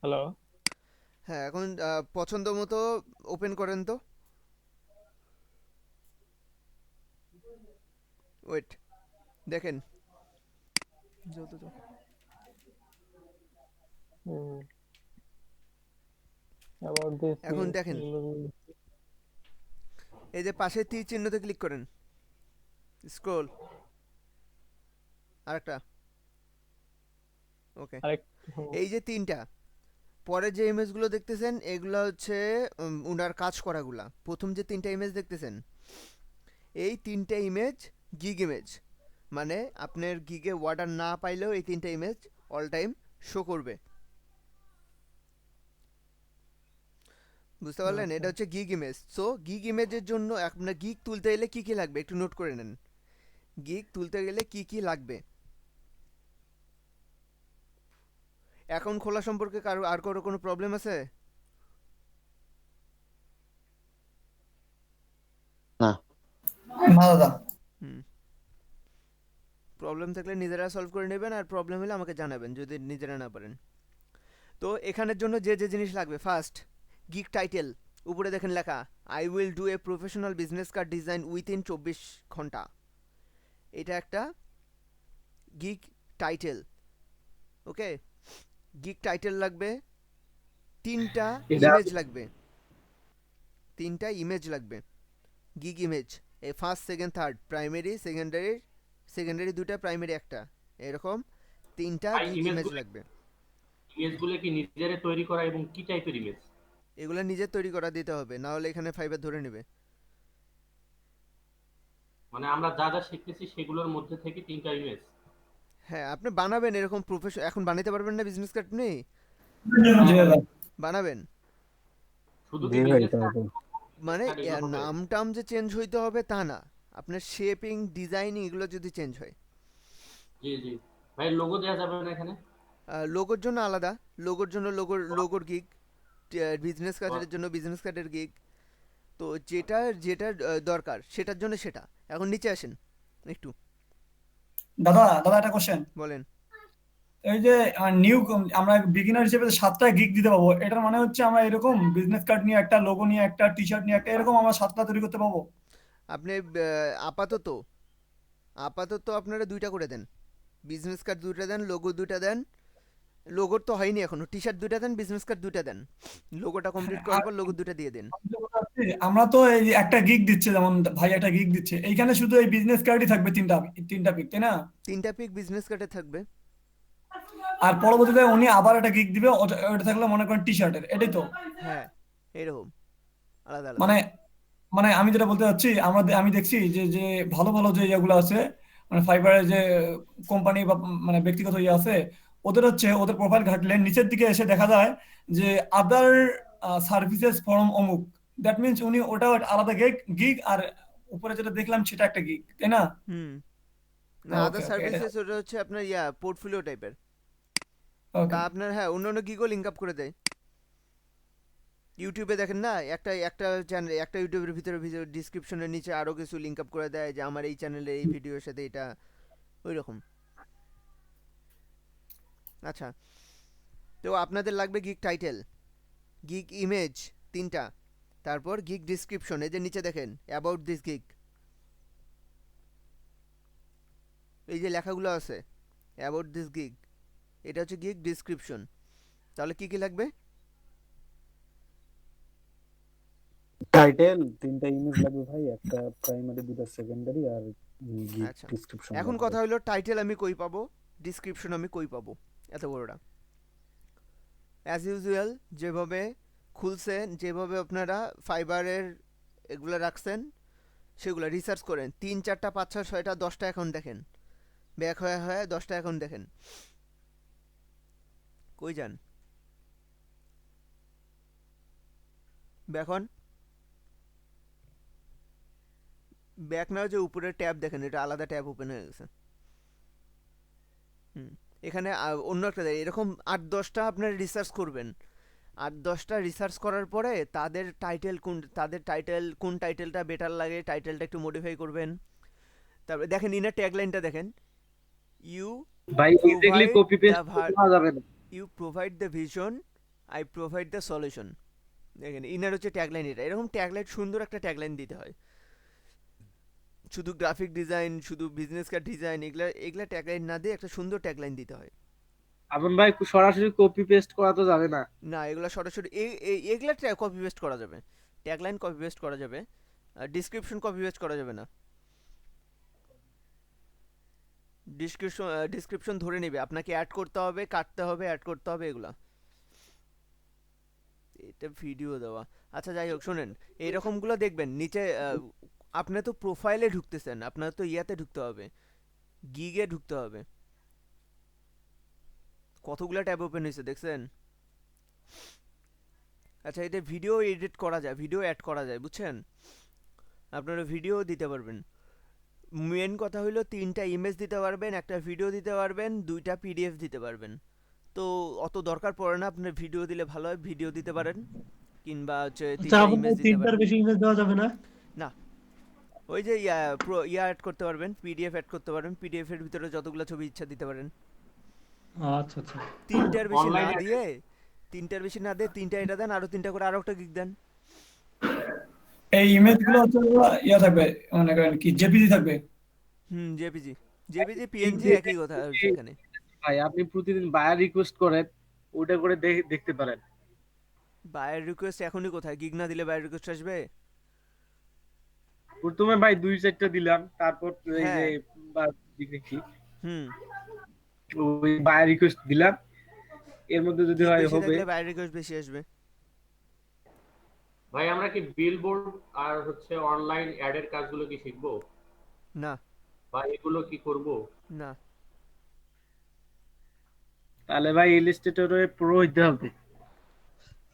হ্যালো। হ্যাঁ এখন পছন্দ মতো ওপেন করেন তো। ওয়েট, দেখেন যত তো অ্যাবাউট দিস এখন দেখেন এই যে পাশে তীর চিহ্নতে ক্লিক করেন, স্ক্রোল আরেকটা। ওকে, আরেক এই যে তিনটা পরে যে ইমেজগুলো দেখতেছেন এগুলো হচ্ছে উনার কাজ করাগুলা। প্রথম যে তিনটা ইমেজ দেখতেছেন এই তিনটা ইমেজ গিগ ইমেজ, মানে আপনার গিগে অর্ডার না পাইলেও এই তিনটা ইমেজ অল টাইম শো করবে। বুঝতে পারলেন? এটা হচ্ছে গিগ ইমেজ। সো গিগ ইমেজের জন্য আপনার গিগ তুলতে গেলে কি কি লাগবে একটু নোট করে নেন। গিগ তুলতে গেলে কি কি লাগবে। অ্যাকাউন্ট খোলা সম্পর্কে কারো আর কারো কোনো প্রবলেম আছে? না। না দাদা। প্রবলেম থাকলে নিজেরা সলভ করে নেবেন, আর প্রবলেম হলে আমাকে জানাবেন যদি নিজেরা না পারেন। তো এখানের জন্য যে যে জিনিস লাগবে, ফার্স্ট গিগ টাইটেল। উপরে দেখেন লেখা I will do a professional business card design within 24 ঘন্টা। এটা একটা গিগ টাইটেল। ওকে, গিগ টাইটেল লাগবে, তিনটা ইমেজ লাগবে, তিনটা ইমেজ লাগবে গিগ ইমেজ। এই first second third, primary secondary, secondary দুটা প্রাইমারি একটা, এরকম তিনটা গিগ ইমেজ লাগবে। ইমেজগুলো কি নিজেরা তৈরি করা এবং কি টাইপের ইমেজ? এগুলো নিজে তৈরি করা দিতে হবে, না হলে এখানে ফাইবার ধরে নেবে। মানে আমরা যা যা শিখতেছি সেগুলোর মধ্যে থেকে তিনটা ইমেজ? হ্যাঁ আপনি বানাবেন এরকম প্রফেশন, এখন বানাতে পারবেন না বিজনেস কার্ড নেই? জি দাদা। বানাবেন, শুধু কি জি ভাই বিজনেস তারপর মানে কার্ড এগুলো হবে? নাম টাম যে চেঞ্জ হইতে হবে তা না, আপনার শেপিং ডিজাইনিং এগুলো যদি চেঞ্জ হয়। জি জি ভাই, লোগো দেওয়া যাবে না এখানে? লোগোর জন্য আলাদা, লোগোর জন্য লোগোর গিগ, বিজনেস কার্ডের জন্য বিজনেস কার্ডের গিগ। তো যেটা যেটা দরকার সেটার জন্য সেটা। এখন নিচে আসেন একটু, দাদা দাদা একটা কোশ্চেন। বলেন। এই যে নিউ আমরা বিগিনার হিসেবে 7টা গিগ দিতে পাবো, এটার মানে হচ্ছে আমরা এরকম বিজনেস কার্ড নিয়ে একটা, লোগো নিয়ে একটা, টি শার্ট নিয়ে একটা, এরকম আমরা 7টা তৈরি করতে পাবো? আপনি আপাতত আপাতত আপনারা দুইটা করে দেন, বিজনেস কার্ড দুইটা দেন, লোগো দুইটা দেন। লোগোর তো হয়নি এখনো, টি শার্ট দুইটা দেন, বিজনেস কার্ড দুইটা দেন। লোগোটা কমপ্লিট করার পর লোগো দুইটা দিয়ে দেন। আমরা তো এই যে একটা গিগ দিচ্ছে, যেমন ভাই একটা গিগ দিচ্ছে, এইখানে শুধু এই বিজনেস কার্ডই থাকবে তিনটা, তিনটা পিক, তাই না? তিনটা পিক বিজনেস কার্ডে থাকবে। আর পরবর্তীতে উনি আবার একটা গিগ দিবে, ওটা থাকলে মনে করেন টি শার্টের, এটাই তো? হ্যাঁ এরকম আলাদা আলাদা। মানে মানে আমি যেটা বলতে চাচ্ছি, আমি দেখছি যে যে ভালো ভালো যে ইয়েগুলো আছে, মানে ফাইবারের যে কোম্পানি বা মানে ব্যক্তিগত ইয়ে আছে, ওদের হচ্ছে ওদের প্রোফাইল ঘাটলে নিচের দিকে এসে দেখা যায় যে আদার সার্ভিসেস ফ্রম অমুক। দ্যাট মিনস উনি ওটা আলাদা গিগ গিগ, আর উপরে যেটা দেখলাম সেটা একটা গিগ, তাই না? হুম, ওকে আদার ওকে, এটা সার্ভিসেস ওটা হচ্ছে আপনার পোর্টফোলিও টাইপের, ওকে। বা আপনার হ্যাঁ অন্যান্য গিগও লিঙ্ক আপ করে দেয়। ইউটিউবে দেখেন না, একটা একটা চ্যানেল, একটা ইউটিউবের ভিতরে ভিতরে ডিসক্রিপশনের নিচে আরও কিছু লিঙ্ক আপ করে দেয় যে আমার এই চ্যানেলে এই ভিডিওর সাথে এটা, ওই রকম। আচ্ছা, তো আপনাদের লাগবে গিগ টাইটেল, গিগ ইমেজ তিনটা, তারপর গিগ ডিসক্রিপশন। এই যে নিচে দেখেন অ্যাবাউট দিস গিগ, এই যে লেখাগুলো আছে অ্যাবাউট দিস গিগ, এটা হচ্ছে গিগ ডিসক্রিপশন। তাহলে কি কি লাগবে? টাইটেল, তিনটা ইমেজ লাগবে ভাই, একটা প্রাইমারি, দুটো সেকেন্ডারি, আর আচ্ছা, ডিসক্রিপশন এখন লাগবে। কথা হলো টাইটেল আমি কই পাবো, ডিসক্রিপশন আমি কই পাবো, এত বড়টা। অ্যাজ ইউজুয়াল যেভাবে খুলছেন, যেভাবে আপনারা ফাইবারের এগুলো রাখছেন সেগুলো রিসার্চ করেন। 3 4টা 5 6 6টা 10টা অ্যাকাউন্ট দেখেন, ব্যাক হয়ে হয়ে 10টা অ্যাকাউন্ট দেখেন। কই যান? ব্যাক হন, ব্যাক না, যে উপরের ট্যাব দেখেন, এটা আলাদা ট্যাব ওপেন হয়ে গেছে। এখানে অন্য একটা এরকম 8-10টা আপনারা রিসার্চ করবেন। 8-10টা রিসার্চ করার পরে তাদের টাইটেল কোন টাইটেলটা বেটার লাগে, টাইটেলটা একটু মডিফাই করবেন। তারপরে দেখেন ইনার ট্যাগলাইনটা দেখেন, ইউ ভাই exactly provide copy paste the করা যাবে না। You provide the vision, I provide the solution. দেখেন ইনার হচ্ছে ট্যাগলাইন, এটা এরকম ট্যাগলাইন, সুন্দর একটা ট্যাগলাইন দিতে হয়। শুধু গ্রাফিক ডিজাইন, শুধু বিজনেস কার্ড ডিজাইন, এগুলা ট্যাগলাইন না দিয়ে একটা সুন্দর ট্যাগলাইন দিতে হয়। আপন ভাই সরাসরি কপি পেস্ট করা তো যাবে না। না, এগুলা সরাসরি এগুলা কপি পেস্ট করা যাবে, ট্যাগলাইন কপি পেস্ট করা যাবে, ডিসক্রিপশন কপি পেস্ট করা যাবে না। ডিসক্রিপশন ধরে নেবে, আপনাকে অ্যাড করতে হবে, কাটতে হবে, অ্যাড করতে হবে এগুলা। এটা ভিডিও দেওয়া, আচ্ছা যাই হোক শোনেন, এইরকমগুলো দেখবেন নিচে। আপনি তো প্রোফাইলে ঢুকতেছেন, আপনার তো ইয়াতে ঢুকতে হবে, গিগে ঢুকতে হবে। কতগুলো ট্যাব ওপেন হয়েছে দেখছেন? আচ্ছা, এতে ভিডিও এডিট করা যায়, ভিডিও অ্যাড করা যায়, বুঝছেন? আপনারা ভিডিও দিতে পারবেন। মেন কথা হলো 3টা ইমেজ দিতে পারবেন, একটা ভিডিও দিতে পারবেন, 2টা পিডিএফ দিতে পারবেন। তো অত দরকার পড়ে না, আপনার ভিডিও দিলে ভালো হয়, ভিডিও দিতে পারেন, কিংবা হচ্ছে 3টা ইমেজ দিতে তিনটার পারেন। বেশি ইমেজ দেওয়া যাবে না? না, ওই যে অ্যাড করতে পারবেন, পিডিএফ অ্যাড করতে পারবেন, পিডিএফ এর ভিতরে যতগুলো ছবি ইচ্ছা দিতে পারেন। আচ্ছা আচ্ছা। 3টার বেশি না অনলাইনে দিয়ে 3টা এটা দেন, আরো 3টা করে আরো একটা গিগ দেন। এই ইমেজ গুলো হচ্ছে ইয়া থাকবে, মনে করেন কি জেপিজি থাকবে। জেপিজি, পিএনজি একই কথা সেখানে। ভাই আপনি প্রতিদিন বায়ার রিকোয়েস্ট করেন, ওটা করে দেখতে পারেন। বায়ার রিকোয়েস্ট এখনই কোথায়? গিগ না দিলে বায়ার রিকোয়েস্ট আসবে? প্রথমে ভাই 2-4টা দিলাম, তারপর এই যে হ্যাঁ। দেখি হুম ওই বায়ার রিকোয়েস্ট দিলাম, এর মধ্যে যদি গিগ হয় বেশি হবে। থাকলে বায়ার রিকোয়েস্ট বেশি আসবে। ভাই আমরা কি বিলবোর্ড আর হচ্ছে অনলাইন অ্যাডের কাজগুলো কি শিখবো, না বা এগুলো কি করব? না, তাহলে ভাই ইলাস্ট্রেটরে প্রো হইতে হবে।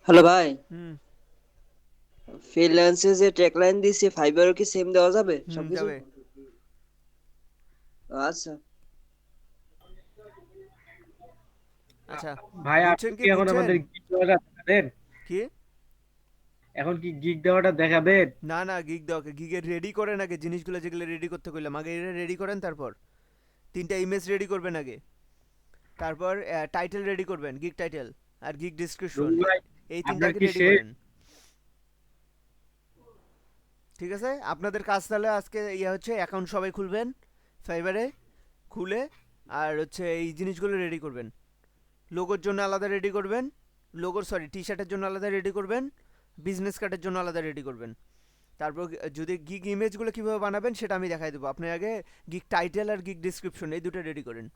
হ্যালো ভাই, হুম ফ্রিল্যান্সে যে ট্যাগলাইন দিছি ফাইবারও কি সেম দেওয়া যাবে সবকিছু? যাবে। আচ্ছা। আচ্ছা ভাই আপনি বুঝছেন কি এখন বুঝছেন আমাদের গিগ দেওয়াটা দেখাবেন? কি? এখন কি গিগ দেওয়াটা দেখাবেন? না না, গিগ দাও, গিগের রেডি করেন আগে, জিনিসগুলো যেগুলো রেডি করতে কইলাম আগে এটা রেডি করেন, তারপর 3টা ইমেজ রেডি করবেন আগে, তারপর টাইটেল রেডি করবেন, গিগ টাইটেল আর গিগ ডিসক্রিপশন, রবি ভাই, এই আপনার 3টাকে কি রেডি শেষ? করেন। ঠিক আছে, আপনাদের কাজ তাহলে আজকে ইয়ে হচ্ছে অ্যাকাউন্ট সবাই খুলবেন ফাইবারে, খুলে আর হচ্ছে এই জিনিসগুলো রেডি করবেন। লোগোর জন্য আলাদা রেডি করবেন, টি শার্টের জন্য আলাদা রেডি করবেন, বিজনেস কার্ডের জন্য আলাদা রেডি করবেন। তারপর যদি গিগ ইমেজগুলো কীভাবে বানাবেন সেটা আমি দেখাই দেবো। আপনি আগে গিগ টাইটেল আর গিগ ডিসক্রিপশন এই দুটো রেডি করেন,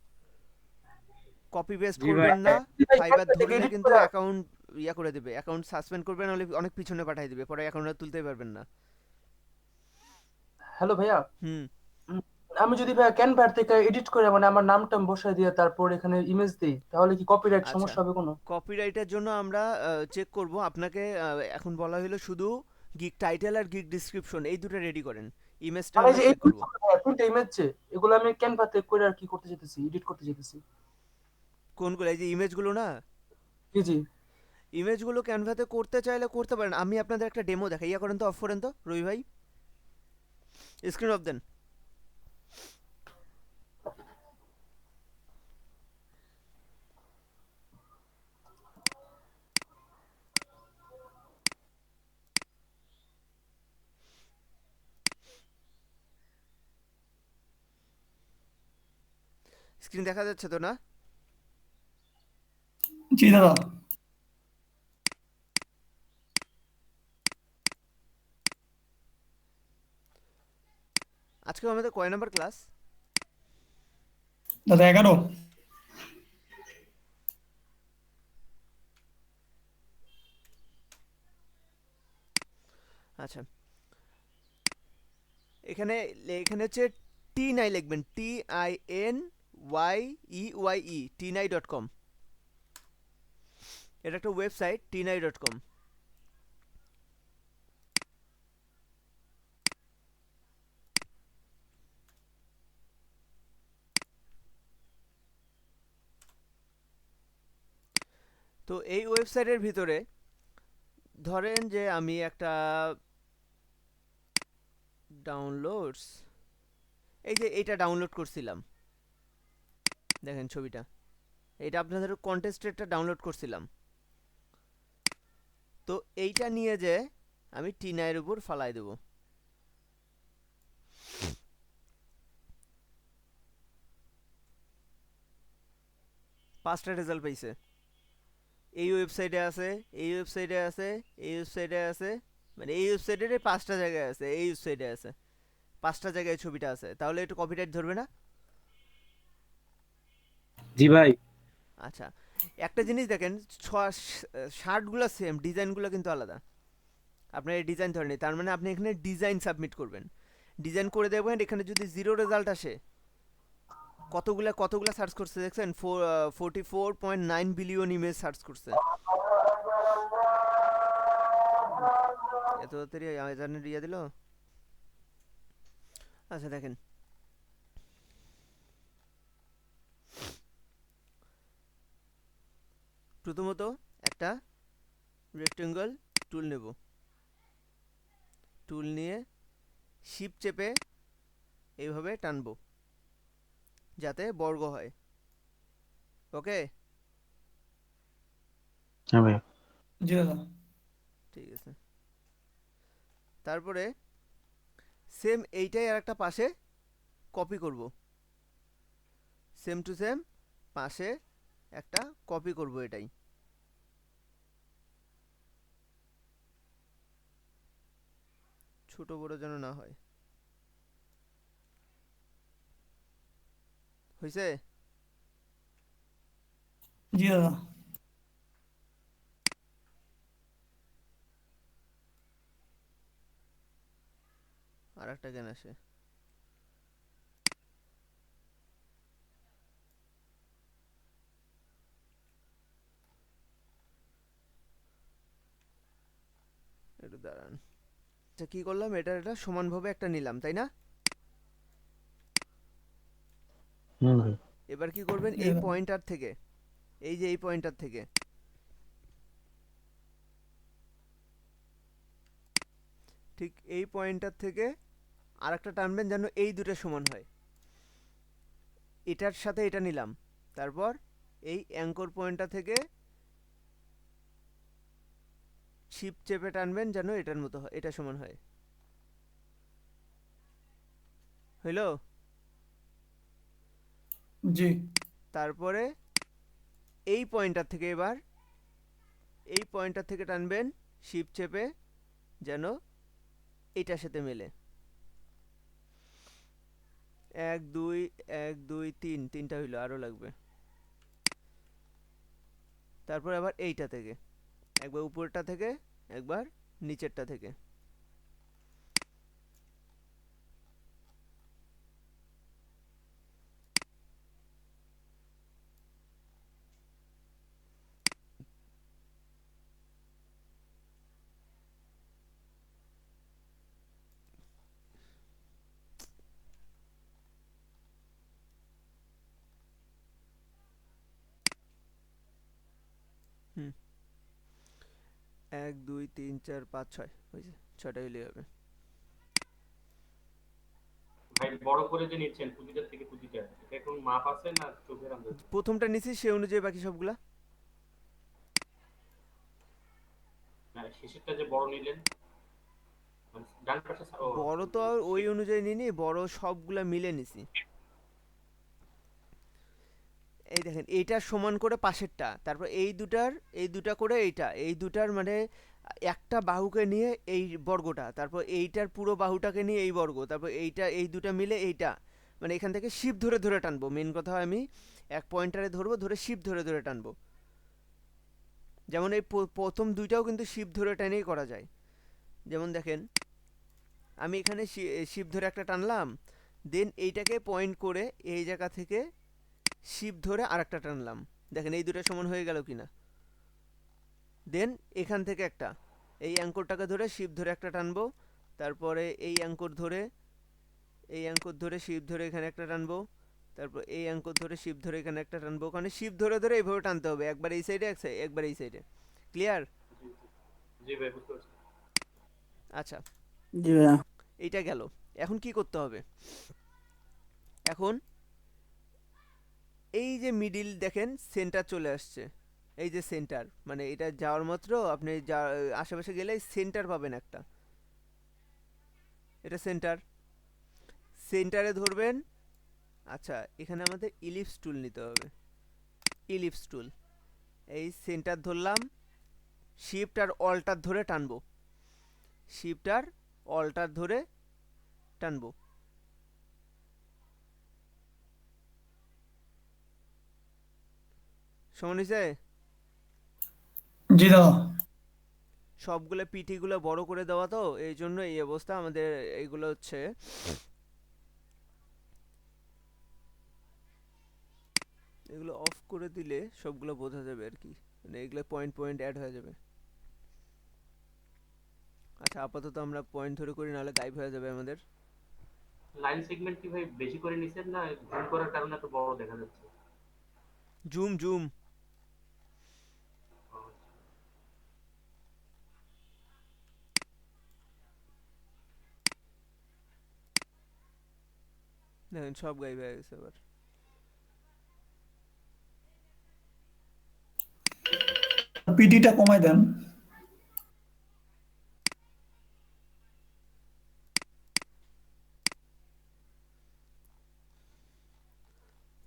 কপি পেস্ট জি ভাই। করবেন না। ফাইবার ধরলে কিন্তু অ্যাকাউন্ট ইয়া করে দেবে, অ্যাকাউন্ট সাসপেন্ড করবেন, অনেক পিছনে পাঠিয়ে দেবে, পরে অ্যাকাউন্ট আর তুলতেই পারবেন না। হ্যালো ভাইয়া, হুম আমি যদি ভাইয়া ক্যানভার থেকে এডিট করে মানে আমার নামটা বসাই দিয়ে তারপর এখানে ইমেজ দিই, তাহলে কি কপিরাইট আচ্ছা, সমস্যা হবে কোনো? কপিরাইটের জন্য আমরা চেক করব। আপনাকে এখন বলা হলো শুধু গিগ টাইটেল আর গিগ ডিসক্রিপশন এই দুটো রেডি করেন, ইমেজটা মানে এই আমরা যে চেক করব। তিনটা ইমেজ যে এগুলো আমি ক্যানভা থেকে করে আর কি করতে যেতেছি, এডিট করতে যেতেছি। কোনগুলো? এই যে ইমেজগুলো না, জি জি। ইমেজগুলো ক্যানভাতে করতে চাইলে করতে পারেন। আমি আপনাদের একটা ডেমো দেখাই, ইয়া করেন তো, অফ করেন তো রবি ভাই, স্ক্রিন অফ দেন। স্ক্রিন দেখা যাচ্ছে তো না? জি দাদা। আজকে আমাদের কয় নাম্বার ক্লাস? দাদা 11। আচ্ছা, এখানে এখানে হচ্ছে T9 লিখবেন, TINYEYE, T9.com। এটা একটা ওয়েবসাইট, T9.com। তো এই ওয়েবসাইটের ভিতরে ধরেন যে আমি একটা ডাউনলোডস, এই যে এইটা ডাউনলোড করছিলাম, দেখেন ছবিটা, এটা আপনাদের কন্টেস্টেডটা ডাউনলোড করছিলাম। তো এইটা নিয়ে যে আমি টিনাইয়ের উপর ফালাই দেব। পাঁচটা রেজাল্ট পাইছে, এই ওয়েবসাইটে আছে, এই ওয়েবসাইটে আছে, এই ওয়েবসাইটে আছে, মানে এই ওয়েবসাইটের পাঁচটা জায়গায় আছে, এই ওয়েবসাইটে আছে, পাঁচটা জায়গায় ছবিটা আছে। তাহলে একটু কপিরাইট ধরবে না? জি ভাই। আচ্ছা, একটা জিনিস দেখেন, শার্টগুলো সেম, ডিজাইনগুলো কিন্তু আলাদা। আপনার এই ডিজাইন ধরেনি, তার মানে আপনি এখানে ডিজাইন সাবমিট করবেন, ডিজাইন করে দেবেন। এখানে যদি 0 রেজাল্ট আসে, কতগুলা সার্চ করছে দেখছেন, 44.9 বিলিয়ন ইমেজ সার্চ করছে। এত তাড়াতাড়ি আজানের ইয়া দিল। আচ্ছা দেখেন, প্রথমত একটা রেক্টেঙ্গল টুল নেব, টুল নিয়ে শিপ চেপে এইভাবে টানবো যাতে বর্গ হয়। ওকে, হ্যাঁ ভাই, জি দাদা। ঠিক আছে। তারপরে সেম এইটাই আর একটা পাশে কপি করব, সেম টু সেম পাশে একটা কপি করব, এটাই। ছোট বড় যেন না হয়। হয়েছে? জি দাদা। আর একটা কেন আসে? একটু দাঁড়ান। আচ্ছা, কি করলাম, এটা সমানভাবে একটা নিলাম, তাই না? ভাই। এবার কি করবেন, এই পয়েন্টার থেকে, এই যে এই পয়েন্টার থেকে ঠিক এই পয়েন্টার থেকে আর একটা টানবেন যেন এই দুটো সমান হয়। এটার সাথে এটা নিলাম, তারপর এই অ্যাঙ্কর পয়েন্টটা থেকে শিপ চেপে টানবেন যেন এটার মতো হয়, এটা সমান হয়। হইল? জি। তারপরে এই পয়েন্টার থেকে, এবার এই পয়েন্টার থেকে টানবেন শিপ চেপে যেন এটার সাথে মেলে। 1 2 1 2 3, তিনটা হইলো, আরো লাগবে। তারপর আবার এইটা থেকে, একবার উপরটা থেকে, একবার নিচেরটা থেকে। হুম, 1 2 3 4 5 6 হয়েছে, 6টা হইলেই হবে। ভাই বড় করে যে নিচ্ছেন পুঁজিটার থেকে পুঁজিটা, এটা এখন মাপ আছে না চোখের আন্দাজ? প্রথমটা নিছি সে অনুযায়ী বাকি সবগুলা। না শেষেরটা যে বড় নিলেন, মানে ডান পাশে বড় তো আর ওই অনুযায়ী নিনি, বড় সবগুলা মিলে নিছি। এই দেখেন, এইটার সমান করে পাশেরটা, তারপর এই দুটা করে এইটা, এই দুটার মানে একটা বাহুকে নিয়ে এই বর্গটা, তারপর এইটার পুরো বাহুটাকে নিয়ে এই বর্গ, তারপর এইটা, এই দুটা মিলে এইটা, মানে এখান থেকে শিপ ধরে ধরে টানবো। মেন কথা হয় আমি এক পয়েন্টারে ধরবো, ধরে শিপ ধরে ধরে টানবো। যেমন এই প্রথম দুইটাও কিন্তু শিপ ধরে টেনেই করা যায়। যেমন দেখেন, আমি এখানে শিপ ধরে একটা টানলাম, দেন এইটাকে পয়েন্ট করে এই জায়গা থেকে শিপ ধরে আরেকটা টানলাম, দেখেন এই দুটো সমান হয়ে গেল কিনা। দেন এখান থেকে একটা, এই অ্যাঙ্করটাকে ধরে শিপ ধরে একটা টানবো, তারপরে এই অ্যাঙ্কর ধরে শিপ ধরে এখানে একটা টানবো, তারপর এই অ্যাঙ্কর ধরে শিপ ধরে এখানে একটা টানবো, ওখানে শিপ ধরে ধরে এইভাবে টানতে হবে, একবার এই সাইডে একবার এই সাইডে। ক্লিয়ার? জি ভাই বুঝতে পারছি। আচ্ছা জি ভাইয়া। এইটা গেল। এখন কি করতে হবে? এখন এই যে মিডিল দেখেন সেন্টার চলে আসছে, এই যে সেন্টার, মানে এটা যাওয়ার মাত্র আপনি যা আশেপাশে গেলে সেন্টার পাবেন একটা, এটা সেন্টার, সেন্টারে ধরবেন। আচ্ছা এখানে আমাদের ইলিপস টুল নিতে হবে, ইলিপস টুল, এই সেন্টার ধরলাম, শিফট আর অল্টার ধরে টানবো, শিফট আর অল্টার ধরে টানবো। সমান হয়েছে? জি দাদা। সবগুলো পিটিগুলো বড় করে দেওয়া, তো এই জন্য এই অবস্থা আমাদের। এইগুলো হচ্ছে এগুলো অফ করে দিলে সবগুলো বোঝা যাবে আর কি, মানে এগুলো পয়েন্ট পয়েন্ট অ্যাড হয়ে যাবে। আচ্ছা আপাতত আমরা পয়েন্ট ধরে করি, নাহলে গায়েব হয়ে যাবে আমাদের। লাইন সেগমেন্ট কি ভাই বেশি করে নিছেন না জুম করার কারণে এত বড় দেখা যাচ্ছে? Zoom zoom. দেখেন সব গায়েব হয়ে গেছে আবার। পিডিটা কমাই দেন।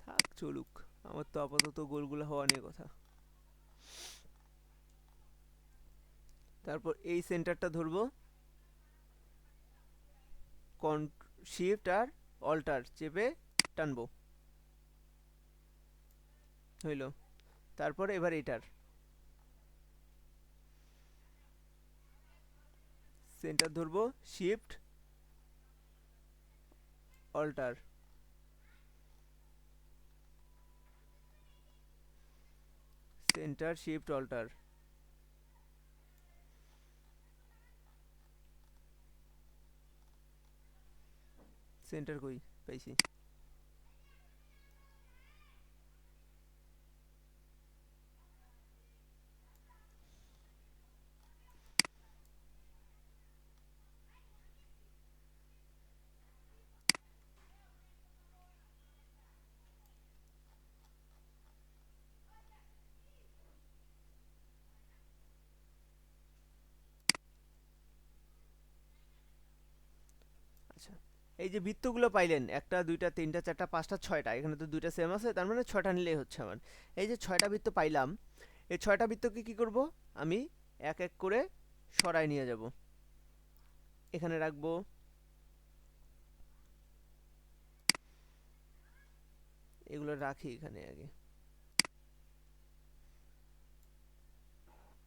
থাক চলুক, আমার তো আপাতত গোলগুলো হওয়া নিয়ে কথা। তারপর এই সেন্টারটা ধরবো, শিফট আর অল্টার চেপে টানবো, হইল। তারপর এবার এটার সেন্টার ধরবো, shift alter, centre shift alter, centre কই পাইছি। আচ্ছা এই যে বৃত্তগুলো পাইলেন, একটা দুইটা তিনটা চারটা পাঁচটা ছয়টা, এখানে তো দুইটা সেম আছে, তার মানে ছয়টা নিলেই হচ্ছে আমার। এই যে ছয়টা বৃত্ত পাইলাম, এই ছয়টা বৃত্তকে কি করব, আমি এক এক করে সরায় নিয়ে যাব, এখানে রাখবো, এগুলো রাখি এখানে আগে।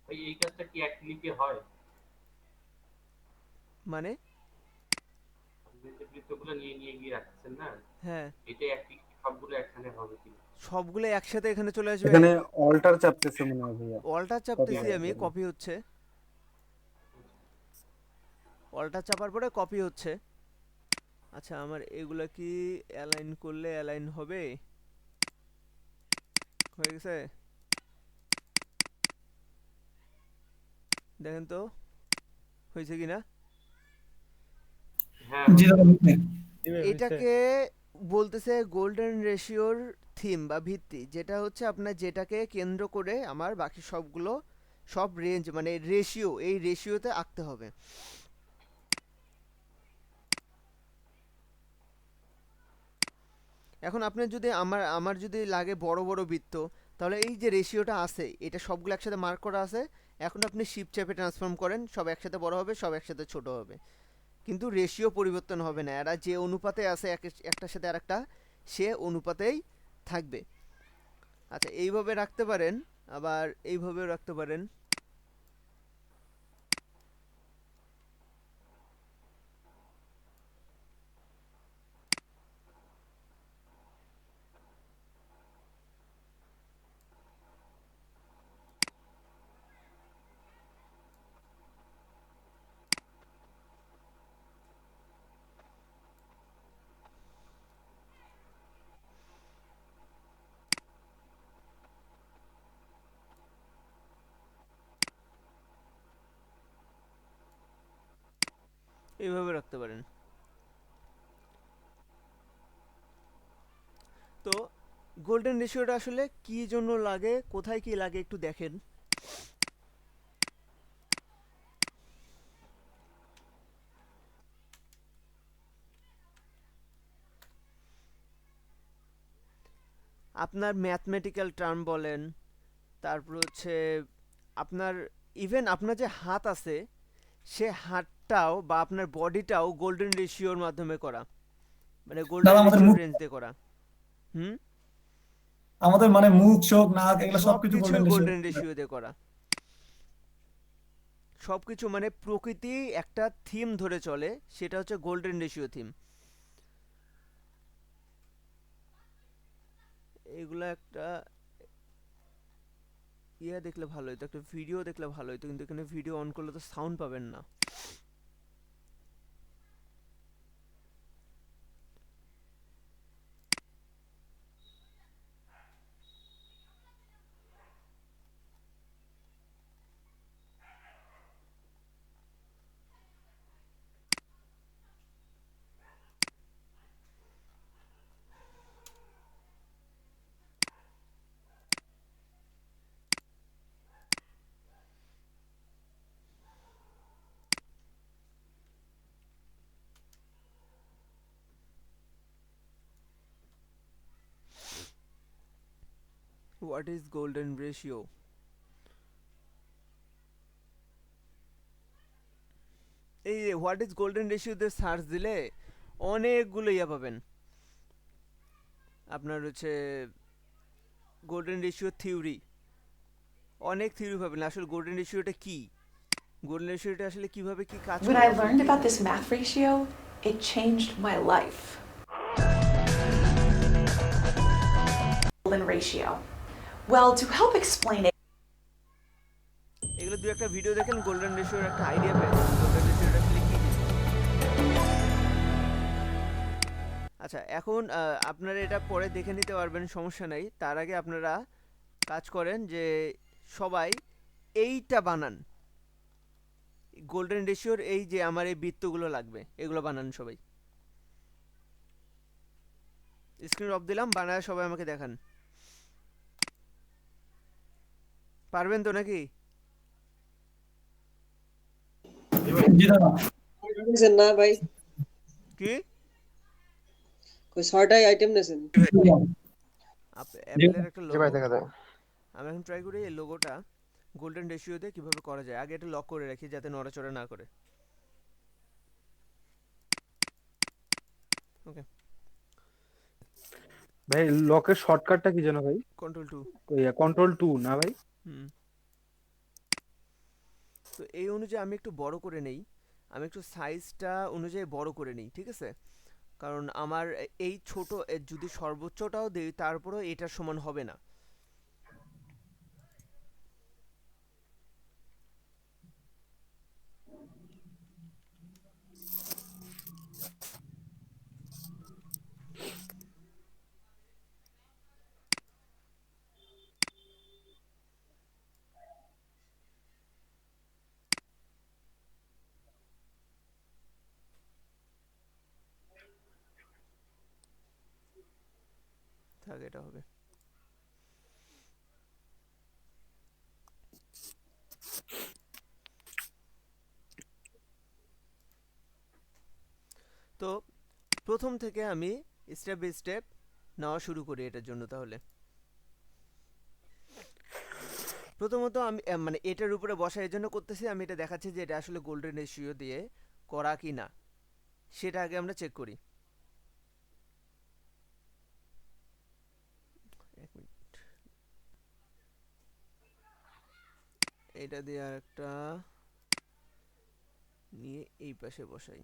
ভাই এই কাজটা কি এক ক্লিকে হয়? মানে আপনি যে বৃত্তগুলো নিয়ে নিয়ে গিয়ে রাখছেন না, হ্যাঁ এটা এক ক্লিকে সবগুলো একখানে হবে কি? সবগুলো একসাথে এখানে চলে আসবে। এখানে অল্টার চাপতেছে মনে হয় ভাইয়া। অল্টার কপি চাপতেছি করার আমি, জন্য। কপি হচ্ছে, অল্টার চাপার পরে কপি হচ্ছে। আচ্ছা আমার এগুলা কি অ্যালাইন করলে অ্যালাইন হবে? হয়ে গেছে, দেখেন তো হয়েছে কিনা। হ্যাঁ জি দাদা। এটাকে বলতেছে গোল্ডেন রেশিওর থিম বা ভিত্তি, যেটা হচ্ছে আপনার যেটাকে কেন্দ্র করে আমার বাকি সবগুলো সব রেঞ্জ মানে রেশিও, এই রেশিওতে আঁকতে হবে। এখন আপনার যদি আমার যদি লাগে বড় বড় বৃত্ত, তাহলে এই যে রেশিওটা আছে এটা সবগুলো একসাথে মার্ক করা আছে, এখন আপনি শিফট চেপে ট্রান্সফর্ম করেন, সব একসাথে বড় হবে, সব একসাথে ছোট হবে, কিন্তু রেশিও পরিবর্তন হবে না, এরা যে অনুপাতে আছে একটার সাথে আরেকটা সে অনুপাতেই থাকবে। আচ্ছা এইভাবে রাখতে পারেন, আবার এইভাবেও রাখতে পারেন। এইভাবে রাখতে পারেন। তো গোল্ডেন রেশিওটা আসলে কি জন্য লাগে, কোথায় কি লাগে একটু দেখেন। আপনার ম্যাথমেটিক্যাল টার্ম বলেন, তারপর হচ্ছে আপনার ইভেন আপনার যে হাত আছে সে হাতটাও বা আপনার বডিটাও গোল্ডেন রেশিওর মাধ্যমে করা, মানে গোল্ডেন দাদা আমাদের রেশিওর মুখ, রেঞ্জ দিয়ে করা। হুম, আমাদের মানে মুখ চোখ নাক এগুলো সবকিছু সবকিছু গোল্ডেন রেশিও। গোল্ডেন রেশিও দিয়ে করা, সবকিছু মানে প্রকৃতি একটা থিম ধরে চলে, সেটা হচ্ছে গোল্ডেন রেশিও থিম। এগুলা একটা ইয়ে দেখলে ভালো হতো, একটা ভিডিও দেখলে ভালো হতো, কিন্তু এখানে ভিডিও অন করলে তো সাউন্ড পাবেন না। What is golden ratio? এই হোয়াট ইজ গোল্ডেন রেশিওতে সার্চ দিলে অনেকগুলো ইয়া পাবেন। আপনার হচ্ছে গোল্ডেন রেশিও থিওরি, অনেক থিওরি পাবেন। আসলে গোল্ডেন রেশিওটা কি, গোল্ডেন রেশিওটা আসলে কিভাবে কি কাজ When করে I আসলে learned কি about জিনিস। this math ratio, it changed my life. Golden ratio. Well, to help explain it, এগুলো দু একটা ভিডিও দেখেন, গোল্ডেন রেশিওর একটা আইডিয়া পেয়ে যাবেন গোল্ডেন রেশিওটা আসলে কি জিনিস। আচ্ছা, এখন আপনারা এটা পরে দেখে নিতে পারবেন, সমস্যা নেই। তার আগে আপনারা কাজ করেন যে সবাই এইটা বানান, গোল্ডেন রেশিওর এই যে আমার এই বৃত্তগুলো লাগবে এগুলো বানান সবাই। স্ক্রিন অফ দিলাম, বানায় সবাই আমাকে দেখান। পারবেন তো নাকি? জি দাদা। নেছেন না ভাই? কি কই 6টাই আইটেম নেছেন? অ্যাপেলের একটা লোগো, আমি এখন ট্রাই করি এই লোগোটা গোল্ডেন রেশিওতে কিভাবে করা যায়। আগে এটা লক করে রাখি যাতে নড়াচড়া না করে। ওকে, ভাই লকের শর্টকাটটা কি যেন ভাই? কন্ট্রোল 2। কন্ট্রোল 2 না ভাই? হুম, তো এই অনুযায়ী আমি একটু বড় করে নেই, আমি একটু সাইজটা অনুযায়ী বড় করে নিই, ঠিক আছে? কারণ আমার এই ছোট যদি সর্বোচ্চটাও দেই তারপরেও এটার সমান হবে না। থাক, এটা হবে। তো প্রথম থেকে আমি স্টেপ বাই স্টেপ নেওয়া শুরু করি এটার জন্য। তাহলে প্রথমত আমি মানে এটার উপরে বসা এই জন্য করতেছি, আমি এটা দেখাচ্ছি যে এটা আসলে গোল্ডেন রেশিও দিয়ে করা কি না সেটা আগে আমরা চেক করি। এক মিনিট, এটা দিয়ে আর একটা নিয়ে এই পাশে বসাই।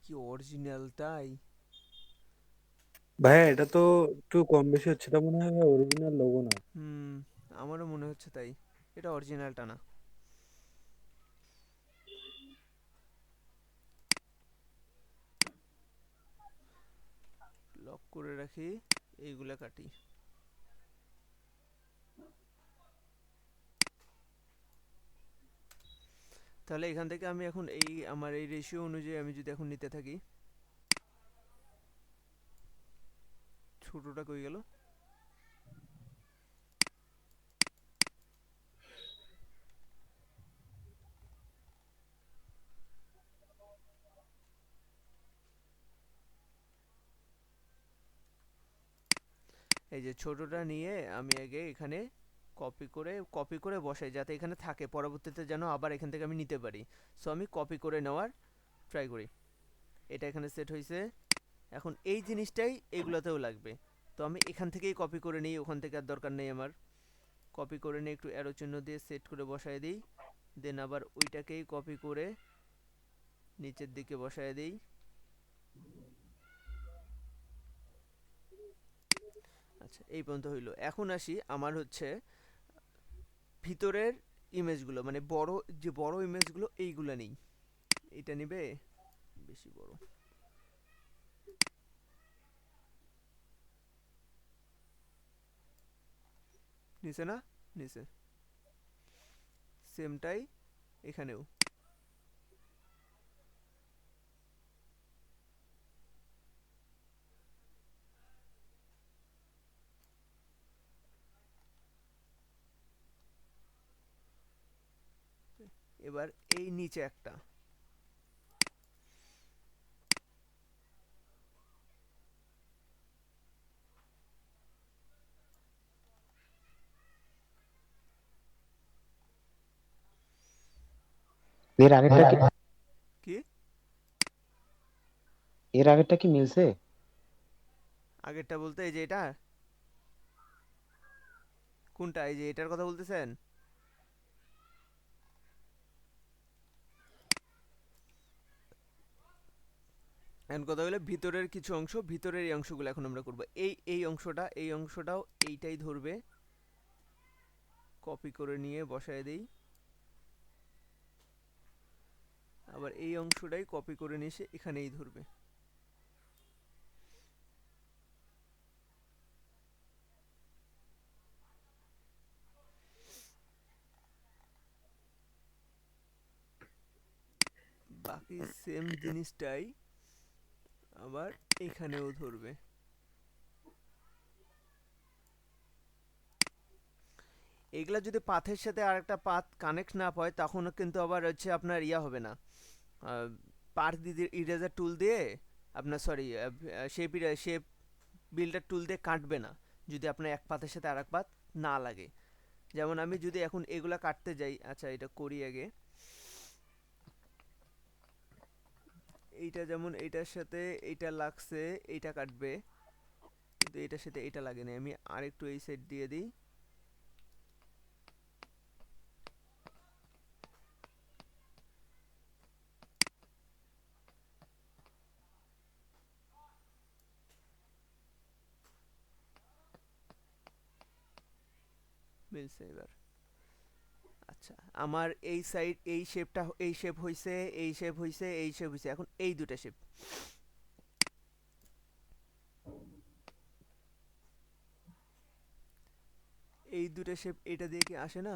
কি অরিজিনালটাই? ভাইয়া এটা তো একটু কম বেশি হচ্ছে, এটা মনে হয় অরিজিনাল লোগো না। হুম, আমারও মনে হচ্ছে তাই। এটা অরিজিনালটা না। লক করে রাখি, এইগুলা কাটি। তাহলে এখান থেকে আমি এখন এই আমার এই রেশিও অনুযায়ী আমি যদি এখন নিতে থাকি, ছোটটা কই গেল? এই যে ছোটটা নিয়ে আমি আগে এখানে কপি করে বসাই, যাতে এখানে থাকে, পরবর্তীতে যেন আবার এখান থেকে আমি নিতে পারি। সো আমি কপি করে নেওয়ার ট্রাই করি। এটা এখানে সেট হয়েছে। এখন এই জিনিসটাই এইগুলোতেও লাগবে, তো আমি এখান থেকেই কপি করে নিই, ওখান থেকে আর দরকার নেই আমার। কপি করে নিয়ে একটু অ্যারো চিহ্ন দিয়ে সেট করে বসায় দিই, দেন আবার ওইটাকেই কপি করে নিচের দিকে বসায় দিই। আচ্ছা, এই পর্যন্ত হইলো। এখন আসি আমার হচ্ছে ভিতরের ইমেজগুলো, মানে বড় যে বড় ইমেজগুলো এইগুলো নেই। এটা নিবে বেশি বড়, নিচে না, নিচে সেমটাই এখানেও। এবার এই নিচে একটা, এর আগেরটা কি কি এর আগেরটা কি মিলছে? আগেরটা বলতে এই যে এটা, কোনটা? এই যে এটার কথা বলতেছেন? এখন কথা হলো ভিতরের কিছু অংশ, ভিতরের এই অংশগুলো এখন আমরা করব। এই অংশটা, এই অংশটাও এইটাই ধরবে, কপি করে নিয়ে বসায় দেই। আবার এই অংশটাই কপি করে নিয়ে এসে এখানেই ধরবে। বাকি সেম জিনিসটাই আবার এখানেও ধরবে। এগুলা যদি পাথের সাথে আরেকটা পাথ কানেক্ট না হয়, তখন কিন্তু আবার হচ্ছে আপনার ইয়া হবে না, পাথ ইরেজার টুল দিয়ে আপনার, সরি, শেপ বিল্ডার টুল দিয়ে কাটবে না যদি আপনার এক পাথের সাথে আরেক পাথ না লাগে। যেমন আমি যদি এখন এগুলা কাটতে যাই, আচ্ছা এটা করি আগে। এইটা যেমন এইটার সাথে এইটা লাগছে, এইটা কাটবে, কিন্তু এটার সাথে এটা লাগে না। আমি আরেকটু এই সাইড দিয়ে দিই, মিলছে এবার। আচ্ছা, আমার এই সাইড এই শেপটা, এই শেপ হইছে, এই শেপ হইছে, এই শেপ হইছে, এখন এই দুটা শেপ, এই দুটা শেপ এটা দিয়ে কি আসে না?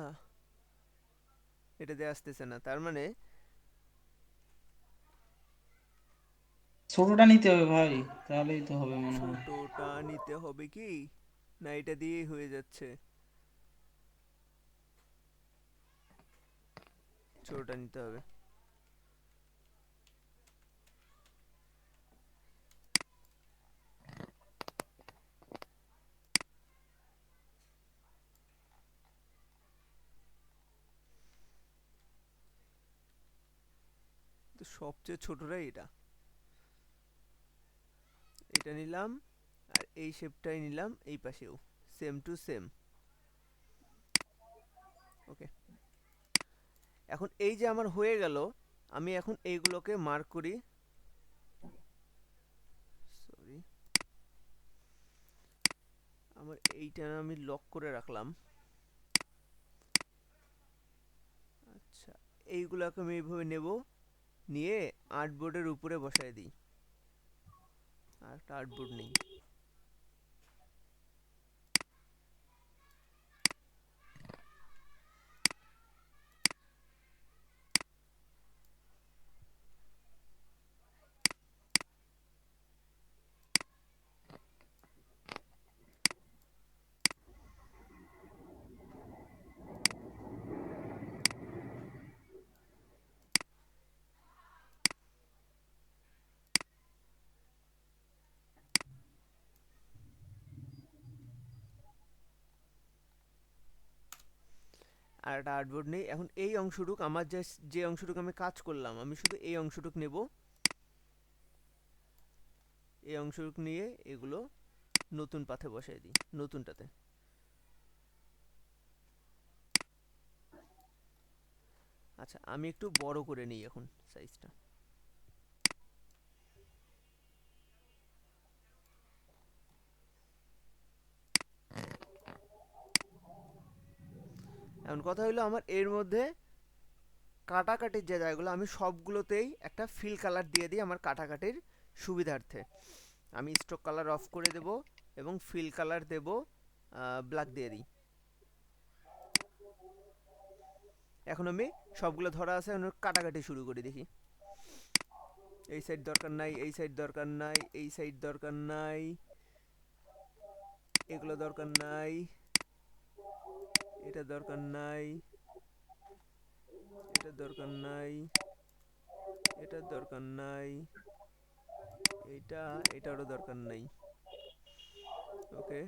এটা দিয়ে আসতেছে না, তার মানে ছোটটা নিতে হবে ভাই, তাহলেই তো হবে মনে হয়। ছোটটা নিতে হবে কি, না এটা দিয়েই হয়ে যাচ্ছে? ছোটটা নিতে হবে। তো সবচেয়ে ছোটটাই এটা, এটা নিলাম, আর এই শেপটাই নিলাম এই পাশেও, সেম টু সেম। ওকে, এখন এই যে আমার হয়ে গেল, আমি এখন এইগুলোকে মার্ক করি। আমার এইটা আমি লক করে রাখলাম। আচ্ছা, এইগুলোকে আমি এইভাবে নেব, নিয়ে আর্টবোর্ডের উপরে বসায় দিই। আর একটা আর্টবোর্ড নেই। আর একটা আর্টবোর্ড নেই। এখন এই অংশটুক আমার যে অংশটুক আমি কাজ করলাম, আমি শুধু এই অংশটুক নেব। এই অংশটুক নিয়ে এগুলো নতুন পাথে বসাই দিই, নতুনটাতে। আচ্ছা, আমি একটু বড় করে নিই এখন সাইজটা। এখন কথা হলো, আমার এর মধ্যে কাটাকাটির যে জায়গাগুলো, আমি সবগুলোতেই একটা ফিল কালার দিয়ে দিই আমার কাটাকাটির সুবিধার্থে। আমি স্ট্রোক কালার অফ করে দেব এবং ফিল কালার দেব ব্ল্যাক দিয়ে দিই। এখন আমি সবগুলো ধরা আছে, এখন কাটাকাটি শুরু করি, দেখি। এই সাইড দরকার নাই, এই সাইড দরকার নাই, এই সাইড দরকার নাই, এগুলো দরকার নাই, এটা দরকার নাই, এটা দরকার নাই, এটার দরকার নাই, এটারও দরকার নাই। ওকে,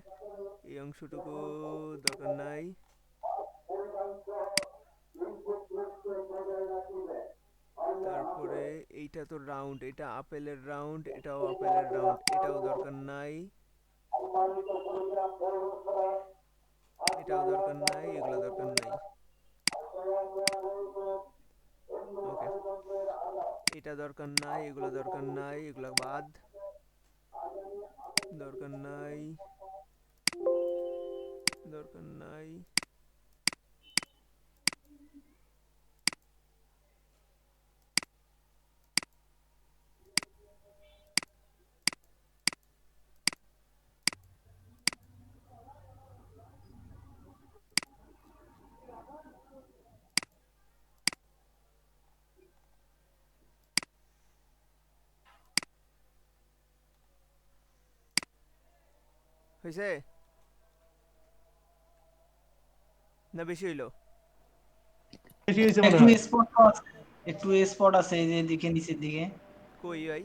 এই অংশটুকু দরকার নাই। তারপরে এইটা তো রাউন্ড, এটা আপেলের রাউন্ড, এটাও আপেলের রাউন্ড, এটাও দরকার নাই, এটাও দরকার নাই, এগুলো দরকার নাই। ওকে, এটা দরকার নাই, এগুলো দরকার নাই, এগুলো বাদ, দরকার নাই, দরকার নাই। হয়েছে না বেশি হইলো? একটু স্পট আছে, একটু স্পট আছে এই যে দিকে, নিচের দিকে। কই ভাই?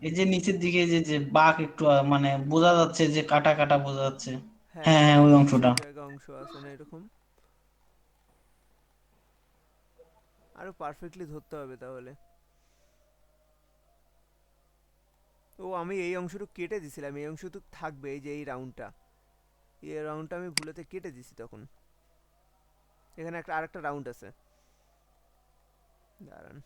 এই যে নিচের দিকে যে যে বাঁক একটু মানে বোঝা যাচ্ছে, যে কাটা কাটা বোঝা যাচ্ছে। হ্যাঁ হ্যাঁ হ্যাঁ, ওই কিছু অংশটা। জায়গা অংশ আছে না এরকম, আরো পারফেক্টলি ধরতে হবে তাহলে। ও, আমি এই অংশটুকু কেটে দিছিলাম, এই অংশটুকু থাকবে, এই যে এই রাউন্ডটা, এই রাউন্ডটা আমি ভুলেতে কেটে দিছি তখন। এখানে একটা আরেকটা রাউন্ড আছে, দাঁড়ান।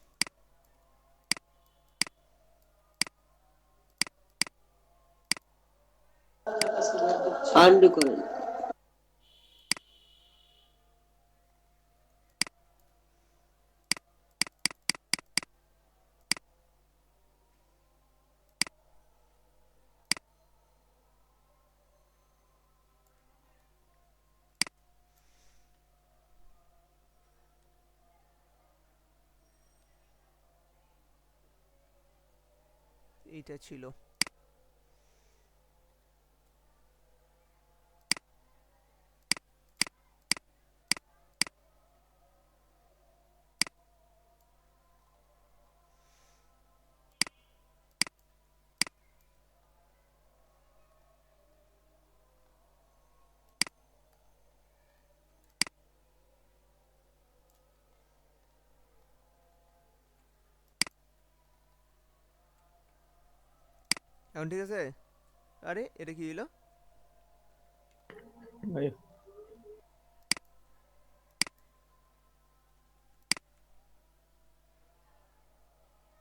আন্ডু করেন। এইটা ছিল। এখন ঠিক আছে? আরে এটা কি হলো? ভাই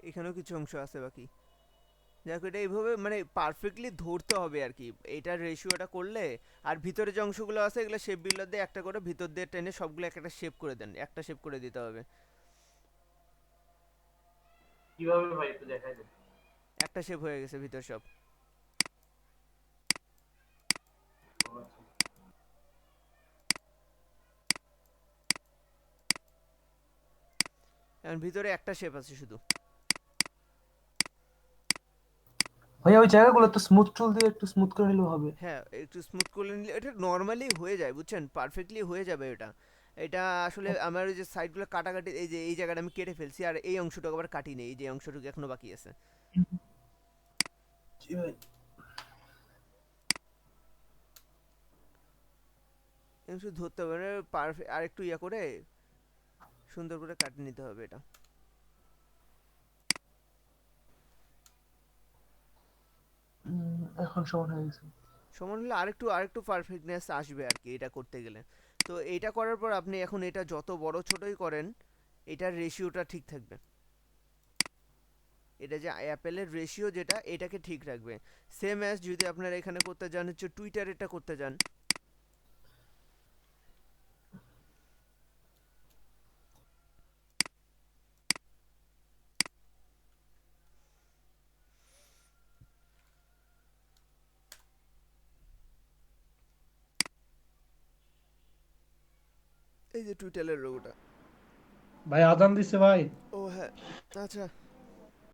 এখানেও কিছু অংশ আছে বাকি। দেখো এটা এইভাবে মানে পারফেক্টলি ধরতে হবে আর কি, এটার রেশিওটা করলে। আর ভিতরে যে অংশগুলো আছে এগুলো শেপ বিল্ডার দিয়ে একটা করে ভিতর দিয়ে টেনে সবগুলো একটা শেপ করে দেন, একটা শেপ করে দিতে হবে। কিভাবে ভাই একটু দেখাই দেন। একটা শেপ হয়ে গেছে ভিতর সব। এখন ভিতরে একটা শেপ আছে শুধু। ভাইয়া ওই জায়গাগুলো তো স্মুথ টুল দিয়ে একটু স্মুথ করে নিলেও হবে। হ্যাঁ একটু স্মুথ করে নিলে এটা নর্মালি হয়ে যায়, বুঝছেন, পারফেক্টলি হয়ে যাবে এটা। এটা আসলে আমার ওই যে সাইডগুলো কাটাকাটি, এই যে এই জায়গাটা আমি কেটে ফেলছি, আর এই অংশটুকু আবার কাটি নেই, এই যে অংশটুকু এখনো বাকি আছে। জি ভাই। এমন শুধু ধরতে হবে, পারফেক্ট আর একটু ইয়া করে সুন্দর করে কাটে নিতে হবে এটা। এখন সমান হয়ে গেছে। সমান হলে আরেকটু আরেকটু পারফেক্টনেস আসবে আর কি এটা করতে গেলে। তো এইটা করার পর আপনি এখন এটা যত বড় ছোটই করেন এটার রেশিওটা ঠিক থাকবে। এটা যে অ্যাপেলের রেশিও যেটা এটাকে ঠিক রাখবে। সেম অ্যাজ যদি আপনারা এখানে করতে যান হচ্ছে টুইটারেরটা করতে যান, এই যে টুইটারের লোগোটা। ভাই আজান দিছে ভাই। ও হ্যাঁ আচ্ছা